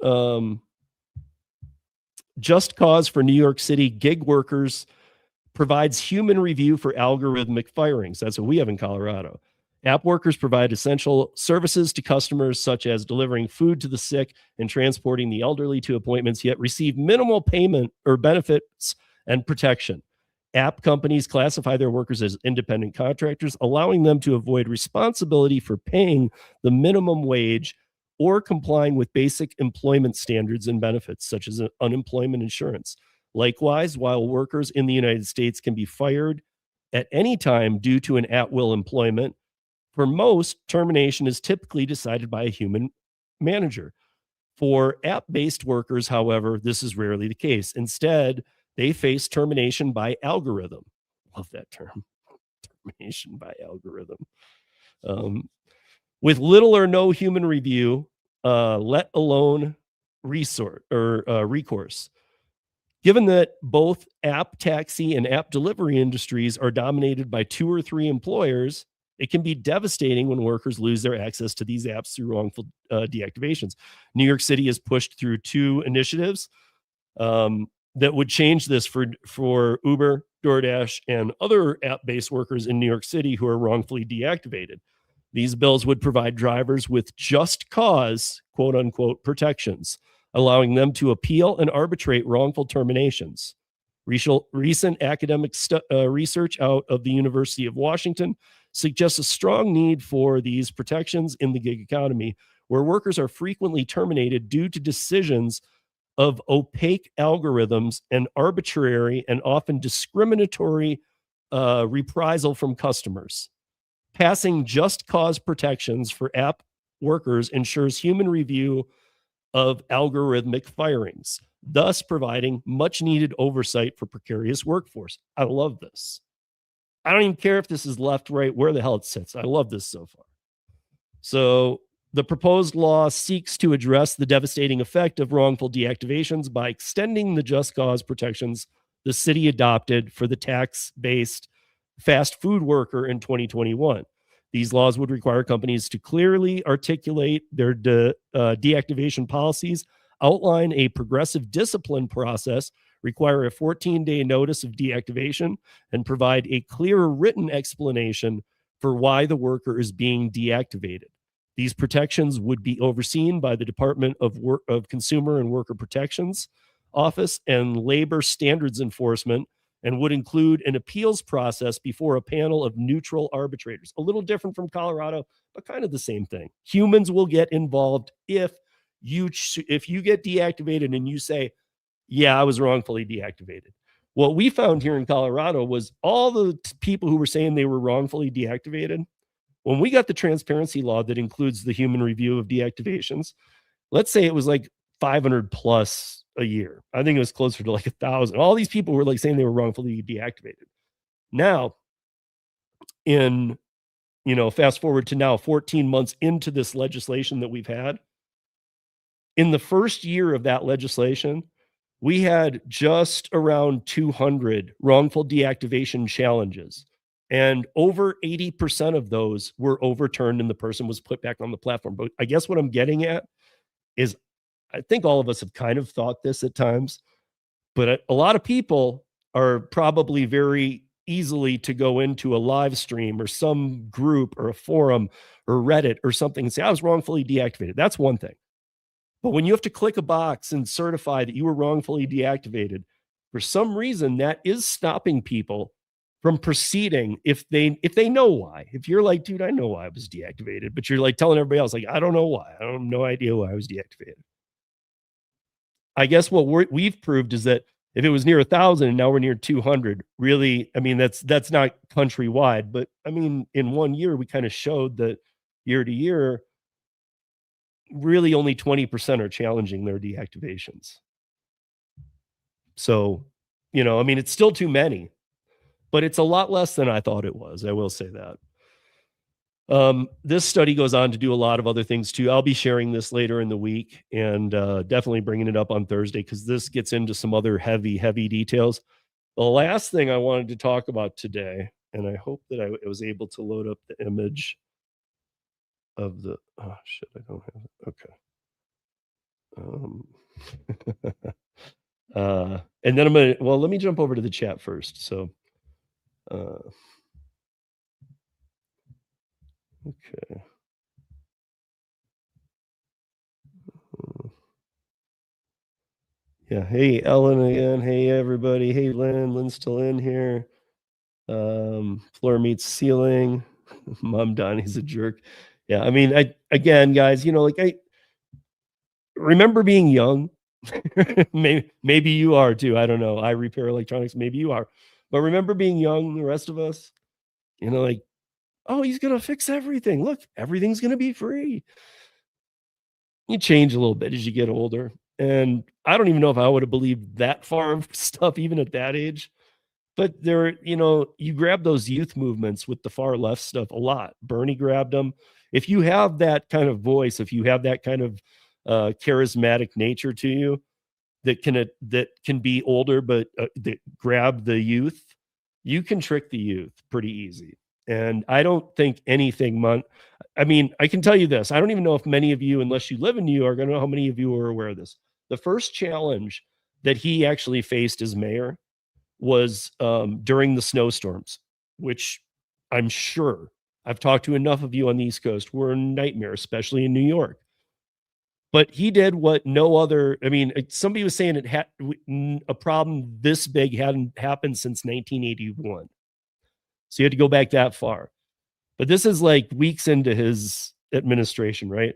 Just Cause for New York City gig workers provides human review for algorithmic firings. That's what we have in Colorado. App workers provide essential services to customers, such as delivering food to the sick and transporting the elderly to appointments, yet receive minimal payment or benefits and protection. App companies classify their workers as independent contractors, allowing them to avoid responsibility for paying the minimum wage or complying with basic employment standards and benefits, such as unemployment insurance. Likewise, while workers in the United States can be fired at any time due to an at-will employment, for most, termination is typically decided by a human manager. For app-based workers, however, this is rarely the case. Instead, they face termination by algorithm. Love that term. Termination by algorithm. With little or no human review, let alone recourse. Given that both app taxi and app delivery industries are dominated by 2 or 3 employers, it can be devastating when workers lose their access to these apps through wrongful deactivations. New York City has pushed through 2 initiatives that would change this for Uber, DoorDash, and other app-based workers in New York City who are wrongfully deactivated. These bills would provide drivers with just cause, quote unquote, protections, allowing them to appeal and arbitrate wrongful terminations. Recent academic research out of the University of Washington suggests a strong need for these protections in the gig economy, where workers are frequently terminated due to decisions of opaque algorithms and arbitrary and often discriminatory reprisal from customers. Passing just cause protections for app workers ensures human review of algorithmic firings, thus providing much needed oversight for precarious workforce. I love this. I don't even care if this is left, right, where the hell it sits. I love this so far. So the proposed law seeks to address the devastating effect of wrongful deactivations by extending the just cause protections the city adopted for the tax-based fast food worker in 2021. These laws would require companies to clearly articulate their deactivation policies, outline a progressive discipline process, require a 14-day notice of deactivation, and provide a clear written explanation for why the worker is being deactivated. These protections would be overseen by the Department of Consumer and Worker Protections Office and Labor Standards Enforcement, and would include an appeals process before a panel of neutral arbitrators. A little different from Colorado, but kind of the same thing. Humans will get involved if you get deactivated and you say, yeah, I was wrongfully deactivated. What we found here in Colorado was all the people who were saying they were wrongfully deactivated, when we got the transparency law that includes the human review of deactivations, let's say it was like 500 plus a year. I think it was closer to like 1,000. All these people were like saying they were wrongfully deactivated. Now, fast forward to now, 14 months into this legislation that we've had, in the first year of that legislation, we had just around 200 wrongful deactivation challenges. And over 80% of those were overturned and the person was put back on the platform. But I guess what I'm getting at is I think all of us have kind of thought this at times, but a lot of people are probably very easily to go into a live stream or some group or a forum or Reddit or something and say, I was wrongfully deactivated. That's one thing. But when you have to click a box and certify that you were wrongfully deactivated, for some reason, that is stopping people from proceeding if they know why. If you're like, dude, I know why I was deactivated, but you're like telling everybody else, like, I don't know why. I have no idea why I was deactivated. I guess what we've proved is that if it was near 1,000 and now we're near 200, really, I mean, that's not countrywide, but I mean, in 1 year, we kind of showed that year to year, really only 20% are challenging their deactivations. So, you know, I mean, it's still too many, but it's a lot less than I thought it was. I will say that. This study goes on to do a lot of other things too. I'll be sharing this later in the week and definitely bringing it up on Thursday because this gets into some other heavy details. The last thing I wanted to talk about today, and I hope that I was able to load up the image of the, oh shit, I don't have it. Okay. And then let me jump over to the chat first. So, okay. Yeah. Hey, Ellen again. Hey, everybody. Hey, Lynn. Lynn's still in here. Floor meets ceiling. Mamdani's a jerk. Yeah. I mean, again, guys, you know, like I remember being young. maybe you are too. I don't know. I repair electronics. Maybe you are. But remember being young, the rest of us, you know, like, oh, he's going to fix everything. Look, everything's going to be free. You change a little bit as you get older. And I don't even know if I would have believed that far of stuff even at that age. But there, you know, you grab those youth movements with the far left stuff a lot. Bernie grabbed them. If you have that kind of voice, if you have that kind of charismatic nature to you that can be older, but that grab the youth, you can trick the youth pretty easy. And I don't think anything, I mean, I can tell you this. I don't even know if many of you, unless you live in New York, I don't know how many of you are aware of this. The first challenge that he actually faced as mayor was during the snowstorms, which I'm sure I've talked to enough of you on the East Coast were a nightmare, especially in New York. But he did what no other, I mean, somebody was saying it had a problem this big hadn't happened since 1981. So you had to go back that far. But this is like weeks into his administration, right?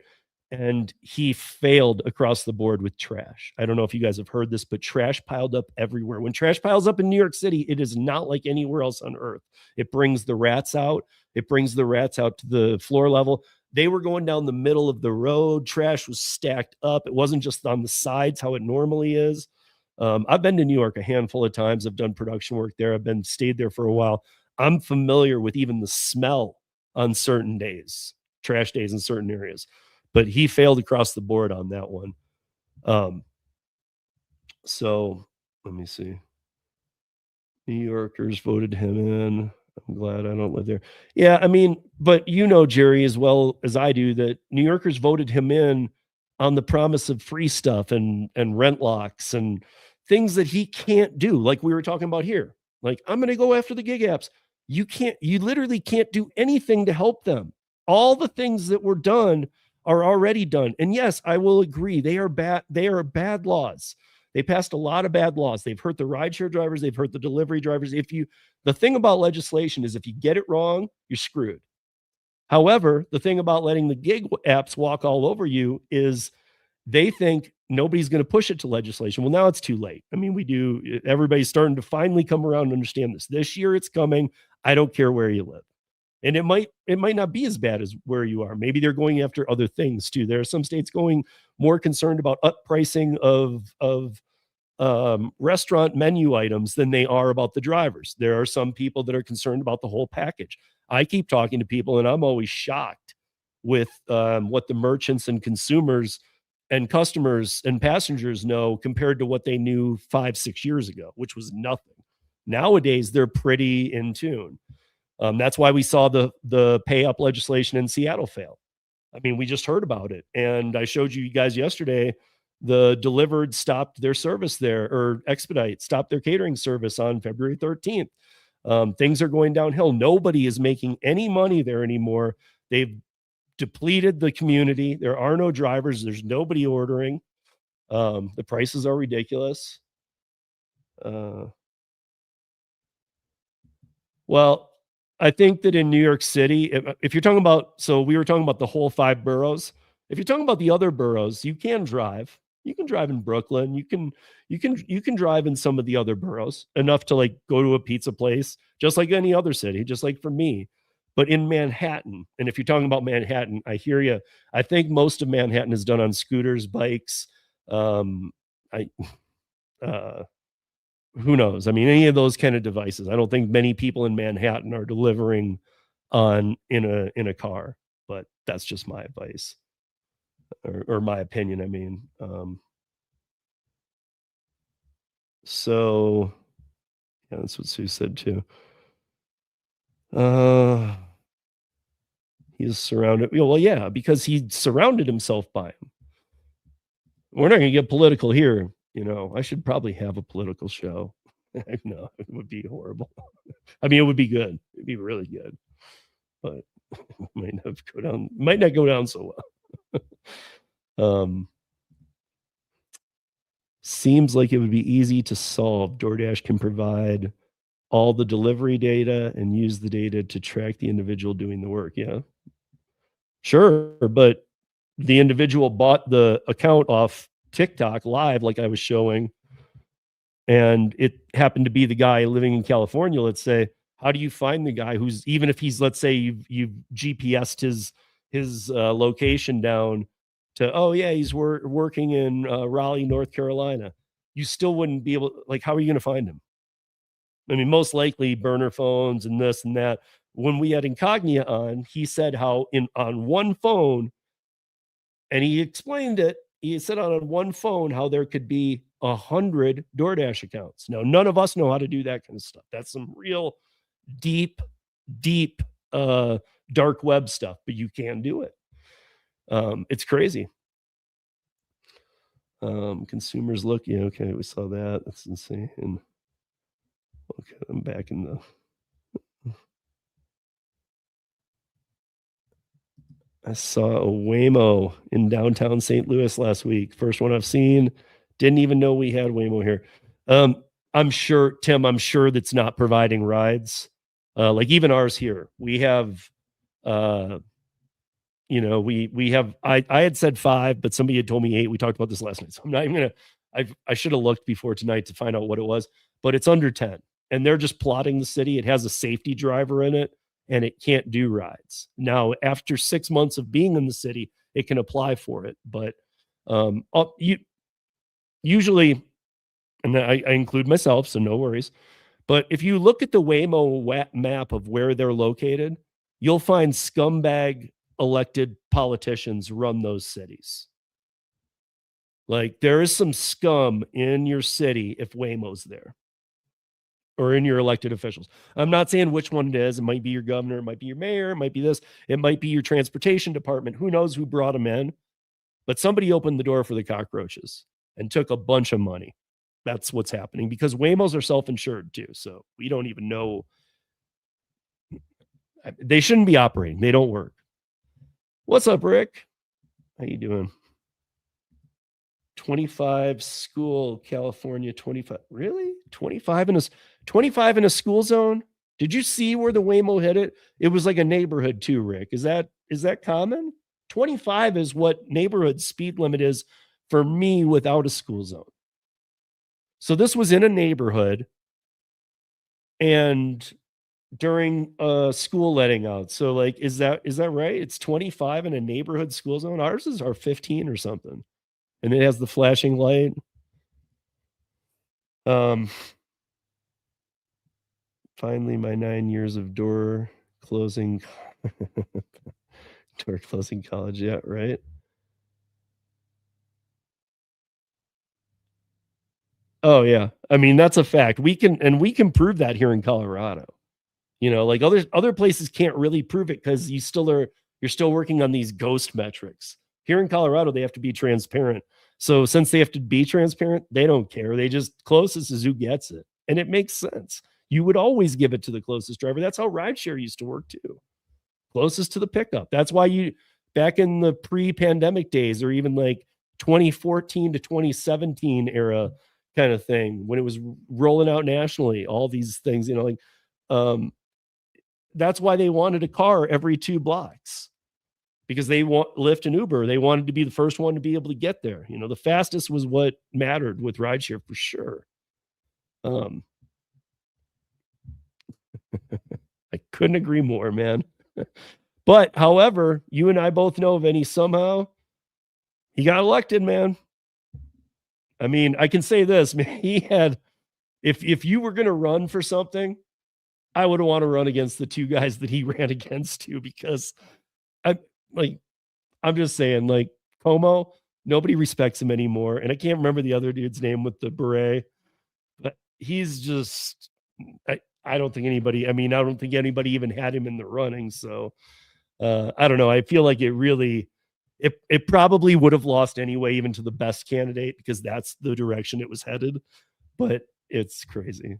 And he failed across the board with trash. I don't know if you guys have heard this, but trash piled up everywhere. When trash piles up in New York City, it is not like anywhere else on earth. It brings the rats out. It brings the rats out to the floor level. They were going down the middle of the road. Trash was stacked up. It wasn't just on the sides how it normally is. I've been to New York a handful of times. I've done production work there. I've stayed there for a while. I'm familiar with even the smell on certain days, trash days in certain areas. But he failed across the board on that one. So let me see. New Yorkers voted him in. I'm glad I don't live there. Yeah, I mean, but you know, Jerry, as well as I do, that New Yorkers voted him in on the promise of free stuff and rent locks and things that he can't do, like we were talking about here. Like, I'm going to go after the gig apps. You literally can't do anything to help them. All the things that were done are already done. And yes, I will agree. They are bad laws. They passed a lot of bad laws. They've hurt the rideshare drivers. They've hurt the delivery drivers. The thing about legislation is if you get it wrong, you're screwed. However, the thing about letting the gig apps walk all over you is they think nobody's going to push it to legislation. Well, now it's too late. I mean, everybody's starting to finally come around and understand this. This year it's coming. I don't care where you live. And it might not be as bad as where you are. Maybe they're going after other things too. There are some states going more concerned about up pricing of restaurant menu items than they are about the drivers. There are some people that are concerned about the whole package. I keep talking to people and I'm always shocked with what the merchants and consumers and customers and passengers know compared to what they knew 5-6 years ago, which was nothing. Nowadays, they're pretty in tune. That's why we saw the pay up legislation in Seattle fail. I mean, we just heard about it. And I showed you guys yesterday, the Delivered stopped their service there, or Expedite stopped their catering service on February 13th. Things are going downhill. Nobody is making any money there anymore. They've depleted the community. There are no drivers. There's nobody ordering. The prices are ridiculous. Well, I think that in New York City, if you're talking about, so we were talking about the whole 5 boroughs. If you're talking about the other boroughs, you can drive. You can drive in Brooklyn. You can drive in some of the other boroughs enough to like go to a pizza place, just like any other city, just like for me. But in Manhattan, and if you're talking about Manhattan, I hear you. I think most of Manhattan is done on scooters, bikes. Who knows? I mean, any of those kind of devices. I don't think many people in Manhattan are delivering in a car, but that's just my advice or my opinion. I mean, so yeah, that's what Sue said too. He's surrounded. Well, yeah, because he surrounded himself by him. We're not going to get political here. You know, I should probably have a political show. No, it would be horrible. I mean, it would be good. It'd be really good, but might not go down so well. Seems like it would be easy to solve. DoorDash can provide all the delivery data and use the data to track the individual doing the work. Yeah, sure, but the individual bought the account off TikTok live, like I was showing, and it happened to be the guy living in California. Let's say, how do you find the guy who's, even if he's, let's say you've GPS'd his location down to, oh yeah, he's working in Raleigh, North Carolina. You still wouldn't be able, like, how are you going to find him? I mean, most likely burner phones and this and that. When we had Incognia on, he said how on one phone, and he explained it. He said on one phone how there could be 100 DoorDash accounts. Now, none of us know how to do that kind of stuff. That's some real deep dark web stuff, but you can do it. It's crazy. Consumers look, yeah, okay, we saw that. That's insane. Okay, I'm back in the. I saw a Waymo in downtown St. Louis last week. First one I've seen. Didn't even know we had Waymo here. I'm sure, Tim, that's not providing rides. Like even ours here. We have, we have, I had said 5, but somebody had told me 8. We talked about this last night. So I'm not even going to, I should have looked before tonight to find out what it was, but it's under 10. And they're just plotting the city. It has a safety driver in it, and it can't do rides. Now, after 6 months of being in the city, it can apply for it. But usually, and I include myself, so no worries. But if you look at the Waymo map of where they're located, you'll find scumbag elected politicians run those cities. Like, there is some scum in your city if Waymo's there, or in your elected officials. I'm not saying which one it is. It might be your governor, it might be your mayor, it might be this, it might be your transportation department. Who knows who brought them in? But somebody opened the door for the cockroaches and took a bunch of money. That's what's happening, because Waymos are self-insured too. So we don't even know. They shouldn't be operating. They don't work. What's up, Rick? How you doing? 25 school, California, 25. Really? 25 in a school zone? Did you see where the Waymo hit it? It was like a neighborhood too, Rick. Is that common? 25 is what neighborhood speed limit is for me without a school zone. So this was in a neighborhood and during school letting out. So like, is that right? It's 25 in a neighborhood school zone. Ours is our 15 or something. And it has the flashing light. Finally, my 9 years of door closing college. Yeah, right. Oh yeah. I mean, that's a fact. We can prove that here in Colorado. You know, like other places can't really prove it because you're still working on these ghost metrics. Here in Colorado, they have to be transparent. So since they have to be transparent, they don't care. They just, closest is who gets it. And it makes sense. You would always give it to the closest driver. That's how rideshare used to work too. Closest to the pickup. That's why you, back in the pre-pandemic days, or even like 2014 to 2017 era kind of thing, when it was rolling out nationally, all these things, you know, like, that's why they wanted a car every 2 blocks, because they want Lyft and Uber. They wanted to be the first one to be able to get there. You know, the fastest was what mattered with rideshare for sure. I couldn't agree more, man. But however, you and I both know, Vinny, somehow he got elected, man. I mean, I can say this, man, he had, if you were going to run for something, I would want to run against the 2 guys that he ran against too, because I'm just saying, like, Como, nobody respects him anymore. And I can't remember the other dude's name with the beret, but he's just, I don't think anybody even had him in the running. So I don't know. I feel like it probably would have lost anyway, even to the best candidate, because that's the direction it was headed. But it's crazy.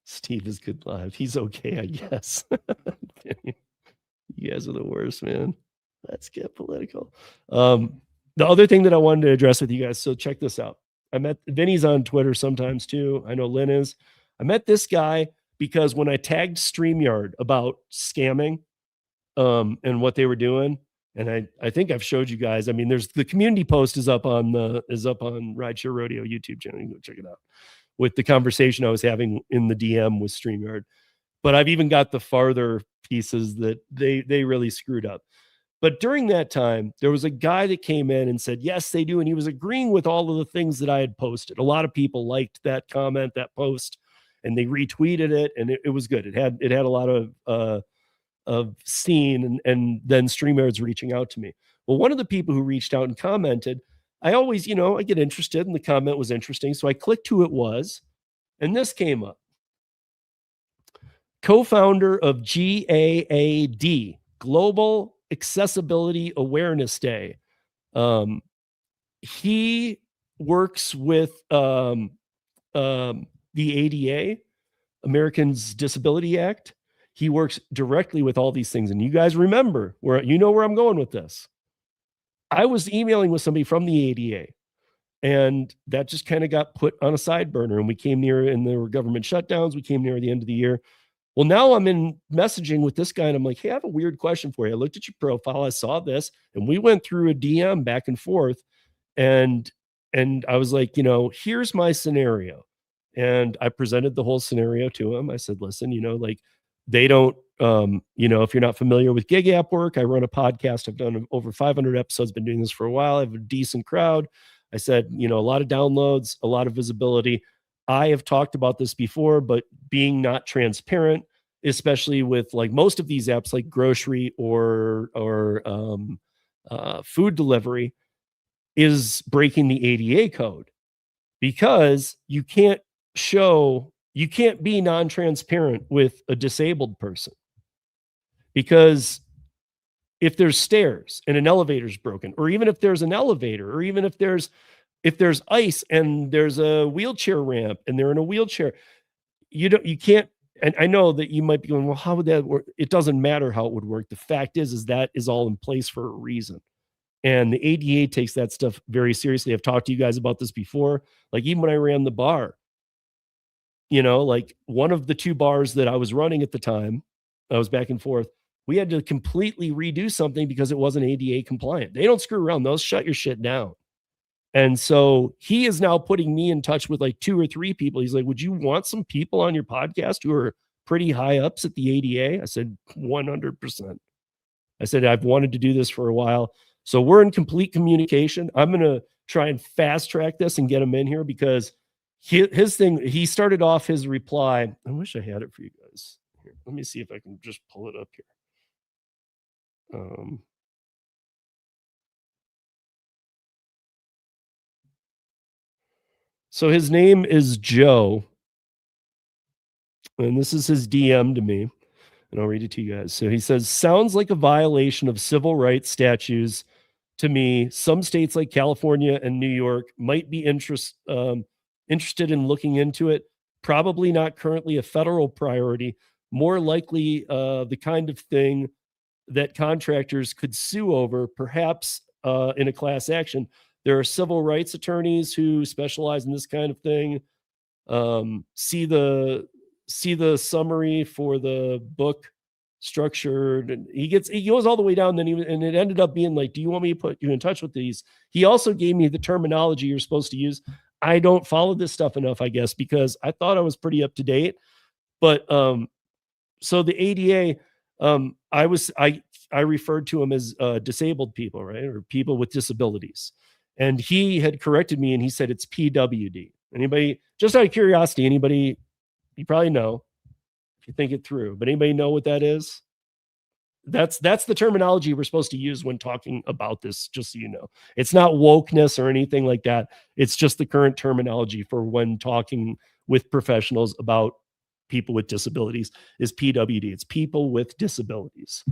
Steve is good live. He's okay, I guess. You guys are the worst, man. Let's get political. The other thing that I wanted to address with you guys, so check this out. I met Vinny's on Twitter sometimes too. I know Lynn is. I met this guy because when I tagged StreamYard about scamming and what they were doing, and I think I've showed you guys. I mean, there's the community post is up on Rideshare Rodeo YouTube channel. You can go check it out, with the conversation I was having in the DM with StreamYard. But I've even got the farther pieces that they really screwed up. But during that time, there was a guy that came in and said, yes, they do. And he was agreeing with all of the things that I had posted. A lot of people liked that comment, that post, and they retweeted it. And it was good. It had a lot of scene, and then StreamYard's reaching out to me. Well, one of the people who reached out and commented, I always, I get interested, and the comment was interesting. So I clicked who it was, and this came up. Co-founder of GAAD, Global Accessibility Awareness Day. He works with the ADA, Americans Disability Act. He works directly with all these things. And you guys remember where I'm going with this. I was emailing with somebody from the ADA, and that just kind of got put on a side burner. And we came near, and there were government shutdowns. We came near the end of the year. Well, now I'm in messaging with this guy, and I'm like, hey, I have a weird question for you. I looked at your profile. I saw this, and we went through a DM back and forth. And I was like, here's my scenario. And I presented the whole scenario to him. I said, listen, they don't, if you're not familiar with gig app work, I run a podcast. I've done over 500 episodes, been doing this for a while. I have a decent crowd. I said, a lot of downloads, a lot of visibility. I have talked about this before, but being not transparent, especially with like most of these apps like grocery or food delivery, is breaking the ADA code, because you can't be non-transparent with a disabled person. Because if there's stairs and an elevator's broken, or even if there's an elevator, or even if there's ice and there's a wheelchair ramp and they're in a wheelchair, you can't. And I know that you might be going, well, how would that work? It doesn't matter how it would work. The fact is that is all in place for a reason. And the ADA takes that stuff very seriously. I've talked to you guys about this before. Like, even when I ran the bar, like one of the 2 bars that I was running at the time, I was back and forth. We had to completely redo something because it wasn't ADA compliant. They don't screw around. They'll shut your shit down. And so he is now putting me in touch with like 2 or 3 people. He's like, would you want some people on your podcast who are pretty high ups at the ADA? I said, 100%. I said, I've wanted to do this for a while. So we're in complete communication. I'm going to try and fast track this and get him in here, because his thing, he started off his reply. I wish I had it for you guys. Here, let me see if I can just pull it up here. So his name is Joe, and this is his DM to me, and I'll read it to you guys. So he says, sounds like a violation of civil rights statutes to me, some states like California and New York might be interested in looking into it. Probably not currently a federal priority, more likely the kind of thing that contractors could sue over, perhaps in a class action. There are civil rights attorneys who specialize in this kind of thing. See the summary for the book structured, and he goes all the way down. And it ended up being like, do you want me to put you in touch with these? He also gave me the terminology you're supposed to use. I don't follow this stuff enough, I guess, because I thought I was pretty up to date. But so the ADA, I referred to them as disabled people, right, or people with disabilities, and he had corrected me and he said it's PWD. Anybody, just out of curiosity, anybody, you probably know if you think it through, but anybody know what that is? That's the terminology we're supposed to use when talking about this, just so you know. It's not wokeness or anything like that. It's just the current terminology for when talking with professionals about people with disabilities is PWD. It's people with disabilities.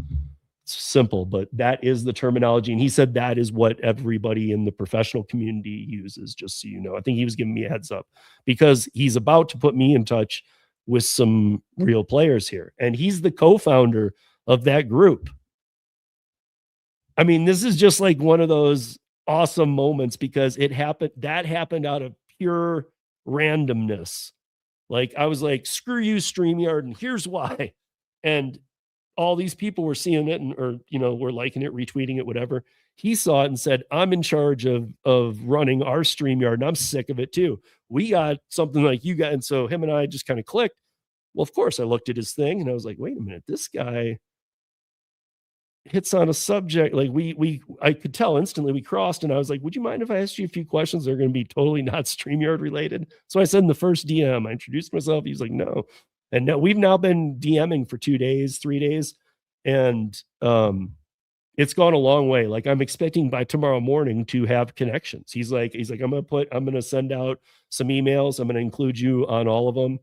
It's simple, but that is the terminology. And he said that is what everybody in the professional community uses, just so you know. I think he was giving me a heads up because he's about to put me in touch with some real players here. And he's the co-founder of that group. I mean, this is just like one of those awesome moments because that happened out of pure randomness. Like I was like, screw you, StreamYard, and here's why. And all these people were seeing it were liking it, retweeting it, whatever. He saw it and said, I'm in charge of running our StreamYard and I'm sick of it too. We got something like you got. And so him and I just kind of clicked. Well, of course I looked at his thing and I was like, wait a minute, this guy hits on a subject. Like I could tell instantly we crossed and I was like, would you mind if I asked you a few questions that are going to be totally not StreamYard related? So I said in the first DM, I introduced myself. He was like, no. And now we've now been DMing for 2 days, 3 days. And it's gone a long way. Like I'm expecting by tomorrow morning to have connections. He's like, I'm going to send out some emails. I'm going to include you on all of them.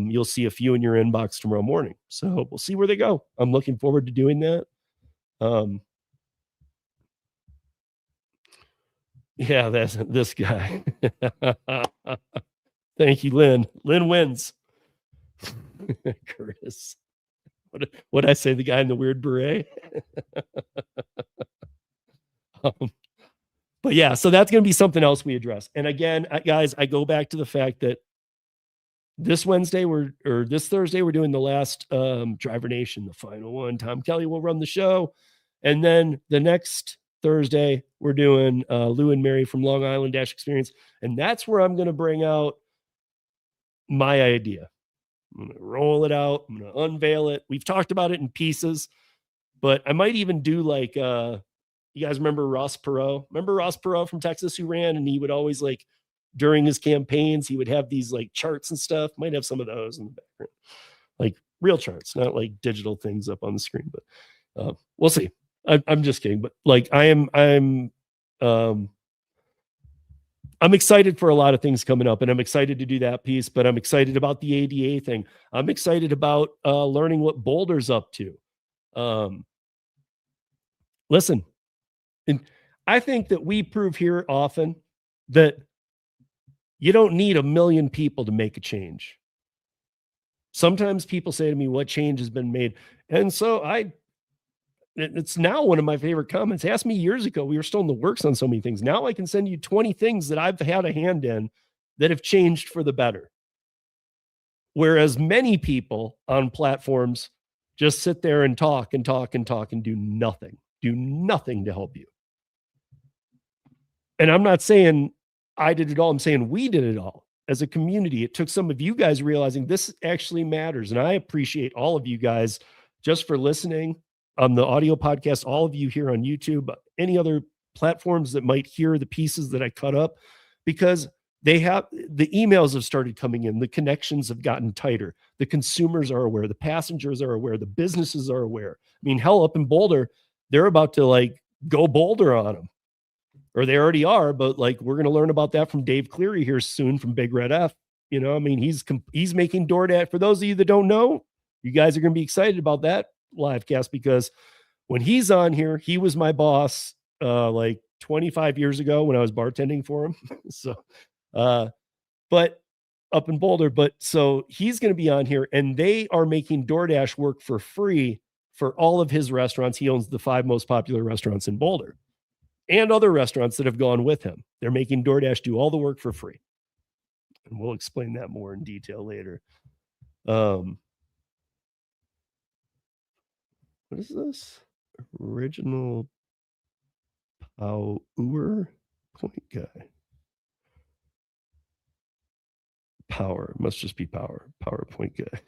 You'll see a few in your inbox tomorrow morning. So we'll see where they go. I'm looking forward to doing that. Yeah, that's this guy. Thank you, Lynn. Lynn wins. Curtis. What I say, the guy in the weird beret? But yeah, so that's going to be something else we address. And again, guys, I go back to the fact that this Thursday, we're doing the last Driver Nation, the final one. Tom Kelly will run the show. And then the next Thursday, we're doing Lou and Mary from Long Island Dash Experience. And that's where I'm going to bring out my idea. I'm going to roll it out. I'm going to unveil it. We've talked about it in pieces, but I might even do like, you guys remember Ross Perot? Remember Ross Perot from Texas who ran? And he would always like, during his campaigns, he would have these like charts and stuff. Might have some of those in the background, like real charts, not like digital things up on the screen, but we'll see. I'm just kidding, but like I'm excited for a lot of things coming up, and I'm excited to do that piece, but I'm excited about the ADA thing. I'm excited about learning what Boulder's up to. Listen, and I think that we prove here often that you don't need 1 million people to make a change. Sometimes people say to me, what change has been made? And so it's now one of my favorite comments. Asked me years ago, we were still in the works on so many things. Now I can send you 20 things that I've had a hand in that have changed for the better. Whereas many people on platforms just sit there and talk and talk and talk and do nothing to help you. And I'm not saying I did it all. I'm saying we did it all as a community. It took some of you guys realizing this actually matters. And I appreciate all of you guys just for listening on the audio podcast, all of you here on YouTube, any other platforms that might hear the pieces that I cut up, because the emails have started coming in. The connections have gotten tighter. The consumers are aware. The passengers are aware. The businesses are aware. I mean, hell, up in Boulder, they're about to like go Boulder on them, or they already are, but like, we're going to learn about that from Dave Cleary here soon from Big Red F. You know, I mean, he's making Doordash. For those of you that don't know, you guys are going to be excited about that live cast, because when he's on here, he was my boss like 25 years ago when I was bartending for him. So, but up in Boulder, but so he's going to be on here, and they are making DoorDash work for free for all of his restaurants. He owns the 5 most popular restaurants in Boulder and other restaurants that have gone with him. They're making DoorDash do all the work for free. And we'll explain that more in detail later. What is this? Original Power Point Guy. Power. It must just be power. PowerPoint Guy.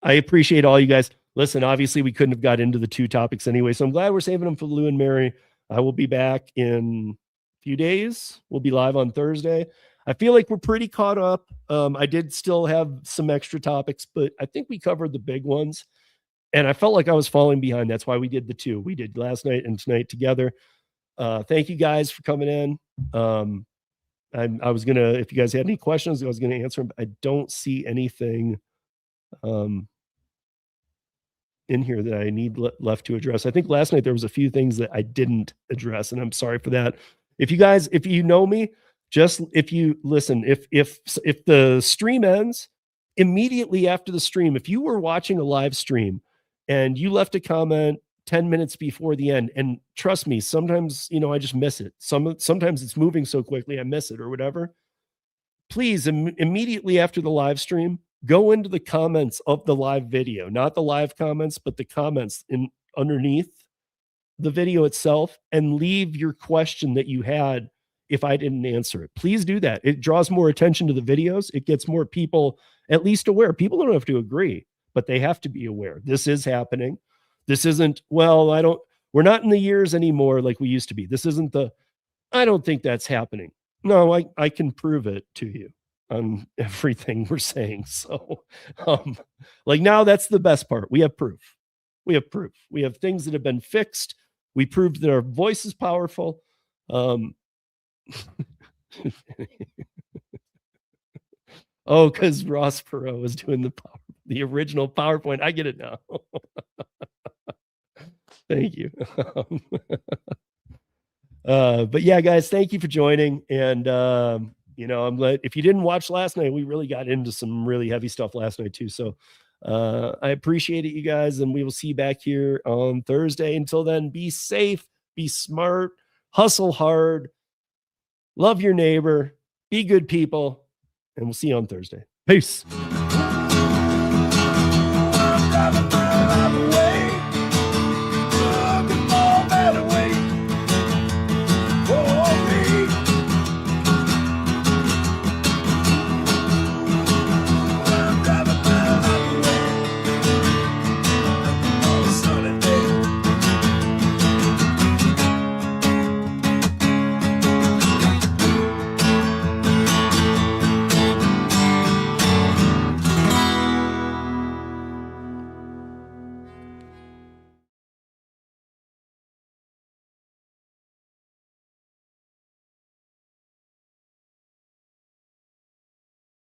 I appreciate all you guys. Listen, obviously we couldn't have got into the 2 topics anyway, so I'm glad we're saving them for Lou and Mary. I will be back in a few days. We'll be live on Thursday. I feel like we're pretty caught up. I did still have some extra topics, but I think we covered the big ones. And I felt like I was falling behind. That's why we did the 2. We did last night and tonight together. Thank you guys for coming in. I was going to, if you guys had any questions, I was going to answer them. I don't see anything in here that I need left to address. I think last night there was a few things that I didn't address, and I'm sorry for that. If you guys, if you know me, just if you listen, if the stream ends immediately after the stream, if you were watching a live stream and you left a comment 10 minutes before the end, and trust me, sometimes, you know, I just miss it. Sometimes it's moving so quickly, I miss it or whatever. Please, immediately after the live stream, go into the comments of the live video, not the live comments, but the comments underneath the video itself, and leave your question that you had if I didn't answer it. Please do that. It draws more attention to the videos. It gets more people at least aware. People don't have to agree, but they have to be aware. This is happening. This isn't, well, we're not in the years anymore like we used to be. This isn't I don't think that's happening. No, I can prove it to you on everything we're saying. So, like now that's the best part. We have proof. We have proof. We have things that have been fixed. We proved that our voice is powerful. Oh, because Ross Perot was doing the original PowerPoint. I get it now. Thank you. But yeah, guys, thank you for joining. And you know, I'm glad if you didn't watch last night, we really got into some really heavy stuff last night too. So I appreciate it, you guys, and we will see you back here on Thursday. Until then, be safe, be smart, hustle hard, love your neighbor, be good people, and we'll see you on Thursday. Peace.